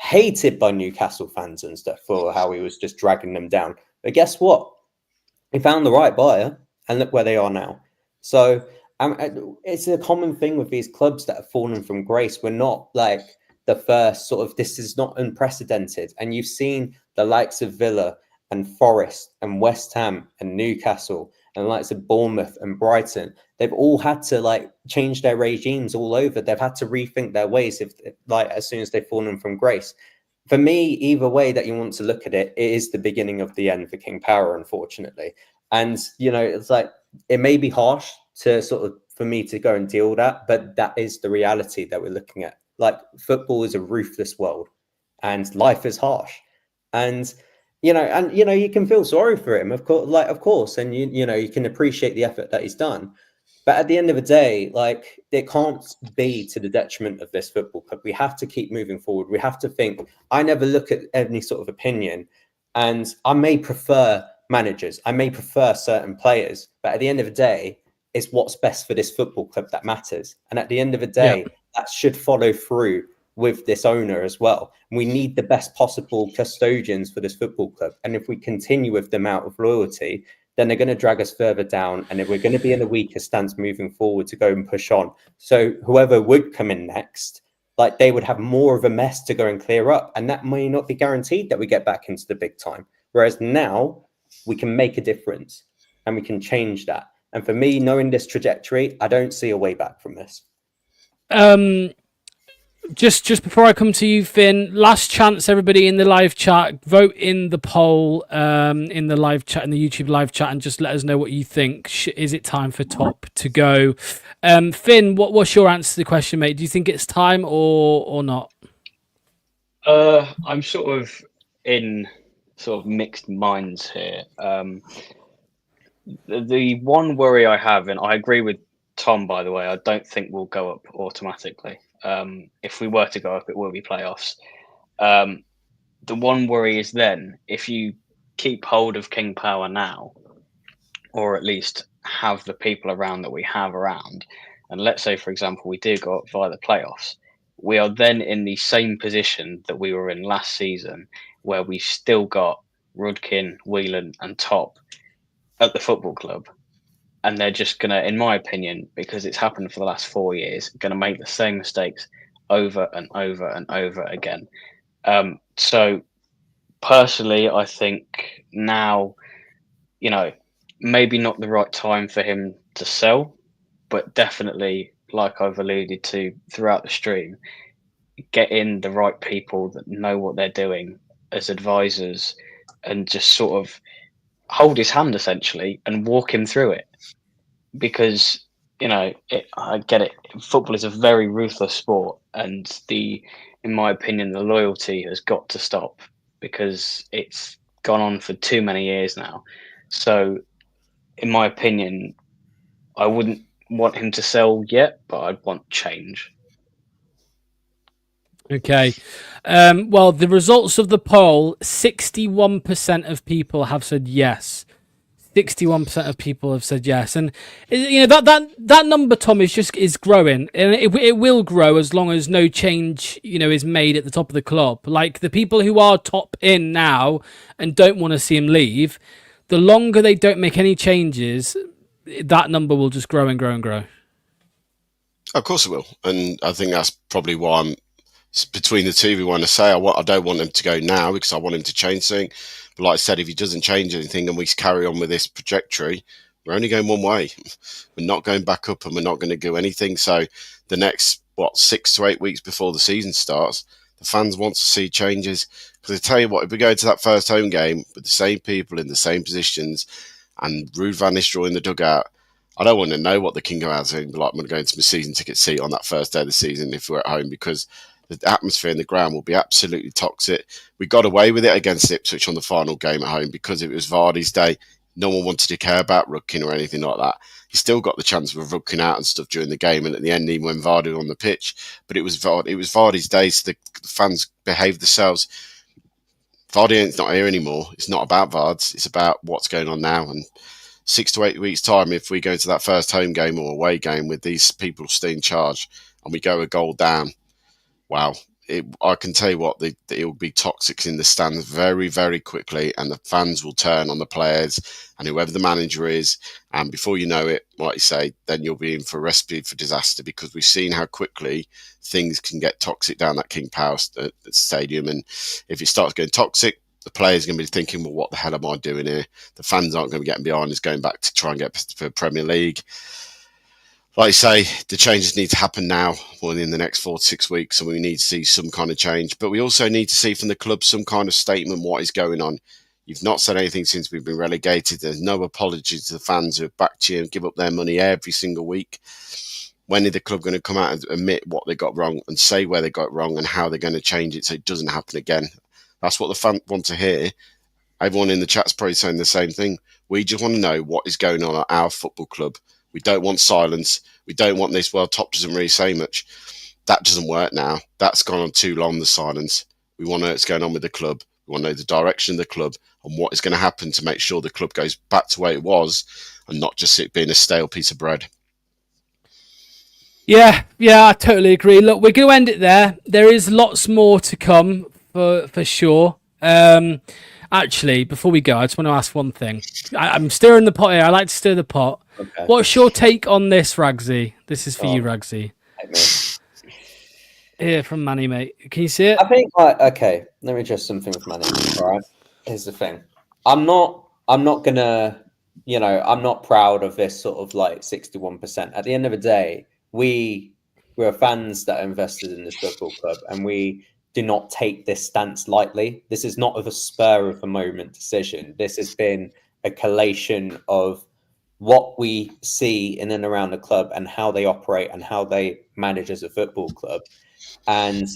hated by Newcastle fans and stuff for how he was just dragging them down. But guess what? He found the right buyer, and look where they are now. So it's a common thing with these clubs that have fallen from grace. We're not like the first sort of, this is not unprecedented. And you've seen the likes of Villa and Forest and West Ham and Newcastle and the likes of Bournemouth and Brighton. They've all had to like change their regimes all over. They've had to rethink their ways if like as soon as they've fallen from grace. For me, either way that you want to look at it, it is the beginning of the end for King Power, unfortunately. And, you know, it's like, it may be harsh to sort of, for me to go and deal with that, but that is the reality that we're looking at. Like, football is a ruthless world and life is harsh. And, you know, you can feel sorry for him, of course. And, you know, you can appreciate the effort that he's done. But at the end of the day, like, it can't be to the detriment of this football club. We have to keep moving forward. We have to think. I never look at any sort of opinion, and I may prefer managers, I may prefer certain players, but at the end of the day, it's what's best for this football club that matters. And at the end of the day, that should follow through with this owner as well. We need the best possible custodians for this football club. And if we continue with them out of loyalty, then they're going to drag us further down, and if we're going to be in a weaker stance moving forward to go and push on. So whoever would come in next, like, they would have more of a mess to go and clear up, and that may not be guaranteed that we get back into the big time. Whereas now we can make a difference and we can change that. And for me, knowing this trajectory, I don't see a way back from this. Just before I come to you, Finn, last chance, everybody in the live chat, vote in the poll in the live chat, in the YouTube live chat, and just let us know what you think. Is it time for Top to go? Finn, what's your answer to the question, mate? Do you think it's time or not? I'm sort of in mixed minds here. The one worry I have, and I agree with Tom, by the way, I don't think we'll go up automatically. If we were to go up, it will be playoffs. The one worry is then, if you keep hold of King Power now, or at least have the people around that we have around, and let's say, for example, we do go up via the playoffs, we are then in the same position that we were in last season, where we've still got Rudkin, Whelan and Top at the football club. And they're just going to, in my opinion, because it's happened for the last 4 years, going to make the same mistakes over and over and over again. So personally, I think now, you know, maybe not the right time for him to sell, but definitely, like I've alluded to throughout the stream, get in the right people that know what they're doing as advisors and just sort of hold his hand essentially and walk him through it. Because, you know, I get it. Football is a very ruthless sport, and in my opinion, the loyalty has got to stop because it's gone on for too many years now. So, in my opinion, I wouldn't want him to sell yet, but I'd want change. Okay. Well, the results of the poll, 61% of people have said yes. 61% of people have said yes, and you know that number, Tom, is growing, and it will grow as long as no change, you know, is made at the top of the club. Like the people who are top in now and don't want to see him leave, the longer they don't make any changes, that number will just grow and grow and grow. Of course it will, and I think that's probably why I'm between the two. We want to say I don't want him to go now because I want him to change something. But like I said, if he doesn't change anything and we carry on with this trajectory, we're only going one way. We're not going back up, and we're not going to do anything. So the next 6 to 8 weeks before the season starts, the fans want to see changes. Because I tell you what, if we go to that first home game with the same people in the same positions and Ruud van Nistelrooy in the dugout, I don't want to know what the King of House is going to be like. I'm going to go into my season ticket seat on that first day of the season if we're at home, because the atmosphere in the ground will be absolutely toxic. We got away with it against Ipswich on the final game at home because it was Vardy's day. No one wanted to care about Rudkin or anything like that. He still got the chance of Rudkin out and stuff during the game, and at the end, even when Vardy was on the pitch. But it was Vardy's day, so the fans behaved themselves. Vardy not here anymore. It's not about Vards. It's about what's going on now. And 6 to 8 weeks' time, if we go into that first home game or away game with these people still in charge and we go a goal down, wow, I can tell you what, it will be toxic in the stands very, very quickly, and the fans will turn on the players and whoever the manager is. And before you know it, like you say, then you'll be in for a recipe for disaster, because we've seen how quickly things can get toxic down that King Power Stadium. And if it starts getting toxic, the players are going to be thinking, well, what the hell am I doing here? The fans aren't going to be getting behind us, going back to try and get for Premier League. Like I say, the changes need to happen now, or in the next 4 to 6 weeks, and we need to see some kind of change. But we also need to see from the club some kind of statement what is going on. You've not said anything since we've been relegated. There's no apology to the fans who have backed you and give up their money every single week. When is the club going to come out and admit what they got wrong and say where they got wrong and how they're going to change it so it doesn't happen again? That's what the fans want to hear. Everyone in the chat's probably saying the same thing. We just want to know what is going on at our football club. We don't want silence. We don't want this, well, Top doesn't really say much. That doesn't work now. That's gone on too long, the silence. We want to know what's going on with the club. We want to know the direction of the club and what is going to happen to make sure the club goes back to where it was and not just it being a stale piece of bread. Yeah, I totally agree. Look, we're going to end it there. There is lots more to come for sure. Actually, before we go, I just want to ask one thing. I'm stirring the pot here. I like to stir the pot. Okay. What's your take on this, Ragsy? This is for you, Ragsy. Here from Manny, mate. Can you see it? I think, okay, let me just something with Manny. All right. Here's the thing. I'm not gonna, I'm not proud of this sort of like 61%. At the end of the day, we're fans that are invested in this football club, and we do not take this stance lightly. This is not of a spur of the moment decision. This has been a collation of what we see in and around the club and how they operate and how they manage as a football club, and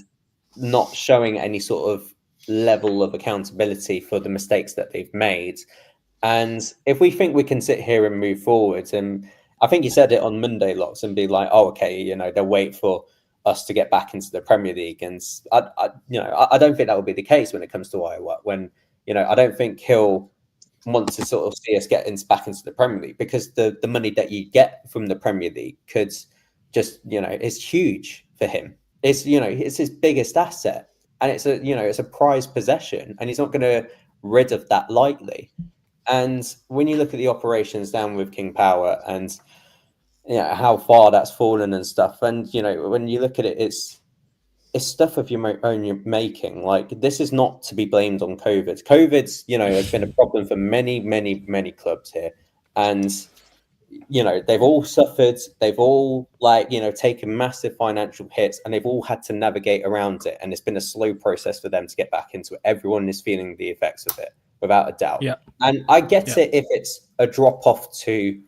not showing any sort of level of accountability for the mistakes that they've made. And if we think we can sit here and move forward, and I think you said it on Monday, Locks, and be like, oh, okay, they'll wait for us to get back into the Premier League. And I don't think that will be the case when it comes to Iowa. When, I don't think he'll want to sort of see us get back into the Premier League, because the money that you get from the Premier League could just, is huge for him. It's, it's his biggest asset, and it's a prized possession, and he's not going to rid of that lightly. And when you look at the operations down with King Power and how far that's fallen and stuff, and when you look at it, it's stuff of your own making. Like, this is not to be blamed on COVID. COVID's has been a problem for many clubs here, and they've all suffered. They've all taken massive financial hits, and they've all had to navigate around it. And it's been a slow process for them to get back into it. Everyone is feeling the effects of it, without a doubt. Yeah. And I get it if it's a drop off to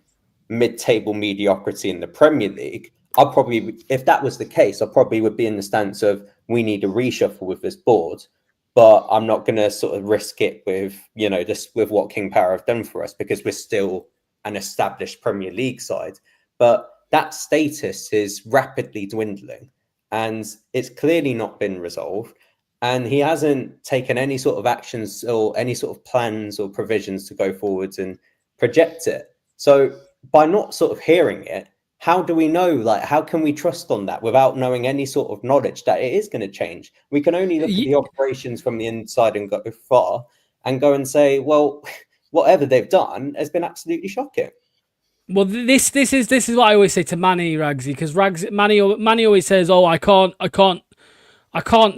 mid-table mediocrity in the Premier League. I'll probably, if that was the case, I probably would be in the stance of, we need a reshuffle with this board, but I'm not going to sort of risk it with, just with what King Power have done for us, because we're still an established Premier League side. But that status is rapidly dwindling, and it's clearly not been resolved. And he hasn't taken any sort of actions or any sort of plans or provisions to go forwards and project it. So by not sort of hearing it, how do we know, how can we trust on that without knowing any sort of knowledge that it is going to change? We can only look at the operations from the inside and go far and go and say, well, whatever they've done has been absolutely shocking. Well, this is what I always say to Manny, Ragsy, because Manny always says, oh, I can't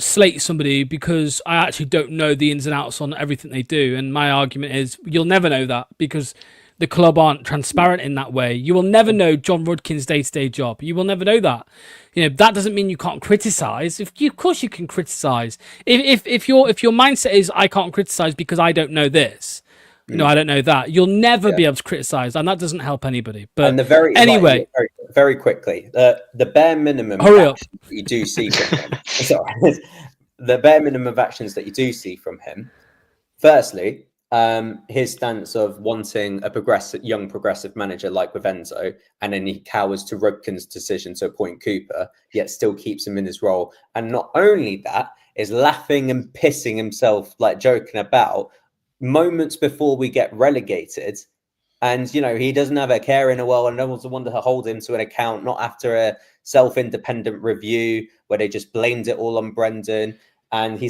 slate somebody because I actually don't know the ins and outs on everything they do. And my argument is, you'll never know that, because the club aren't transparent in that way. You will never know John Rudkin's day-to-day job. You will never know that. That doesn't mean you can't criticize. Of course you can criticize. If your mindset is, I can't criticize because I don't know this, I don't know that, you'll never be able to criticize, and that doesn't help anybody. But anyway, very quickly, the bare minimum actions that you do see from him. The bare minimum of actions that you do see from him. Firstly, his stance of wanting a young progressive manager like with Enzo, and then he cowers to Rudkin's decision to appoint Cooper, yet still keeps him in his role. And not only that, is laughing and pissing himself, joking about moments before we get relegated, And, he doesn't have a care in the world, and no one's the one to hold him to an account, not after a self-independent review where they just blamed it all on Brendan. And he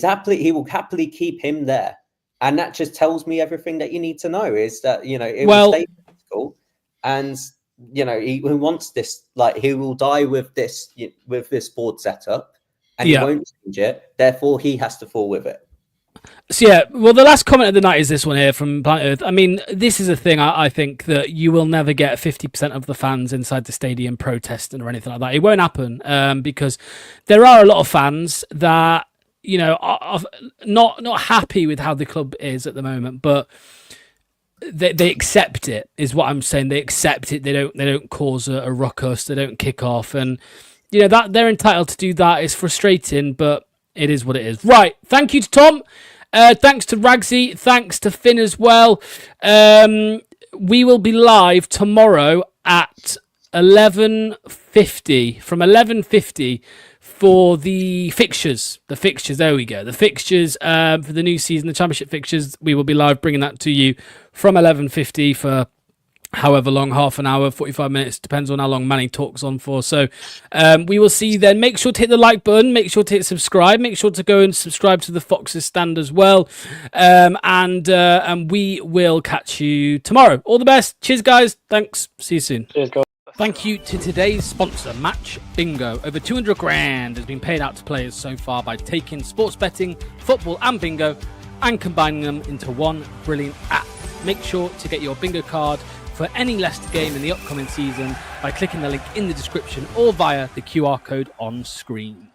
will happily keep him there. And that just tells me everything that you need to know, is that, it will stay political. And, he wants this, like, he will die with this board setup, and he won't change it. Therefore, he has to fall with it. So well, the last comment of the night is this one here from Planet Earth. I mean, this is a thing. I think that you will never get 50% of the fans inside the stadium protesting or anything like that. It won't happen because there are a lot of fans that are not happy with how the club is at the moment, but they accept it. Is what I'm saying. They accept it. They don't cause a ruckus. They don't kick off, and that they're entitled to do that. It's frustrating, but it is what it is. Right. Thank you to Tom. Thanks to Ragsy. Thanks to Finn as well. We will be live tomorrow at 11:50. From 11:50 for the fixtures. There we go. The fixtures for the new season, the Championship fixtures. We will be live bringing that to you from 11:50 for however long, half an hour, 45 minutes, depends on how long Manny talks on for. So we will see you then. Make sure to hit the like button, make sure to hit subscribe, make sure to go and subscribe to the Foxes stand as well. And we will catch you tomorrow. All the best. Cheers, guys. Thanks. See you soon. Cheers, guys. Thank you to today's sponsor, Match Bingo. Over 200 grand has been paid out to players so far by taking sports betting, football and bingo and combining them into one brilliant app. Make sure to get your bingo card for any Leicester game in the upcoming season by clicking the link in the description or via the QR code on screen.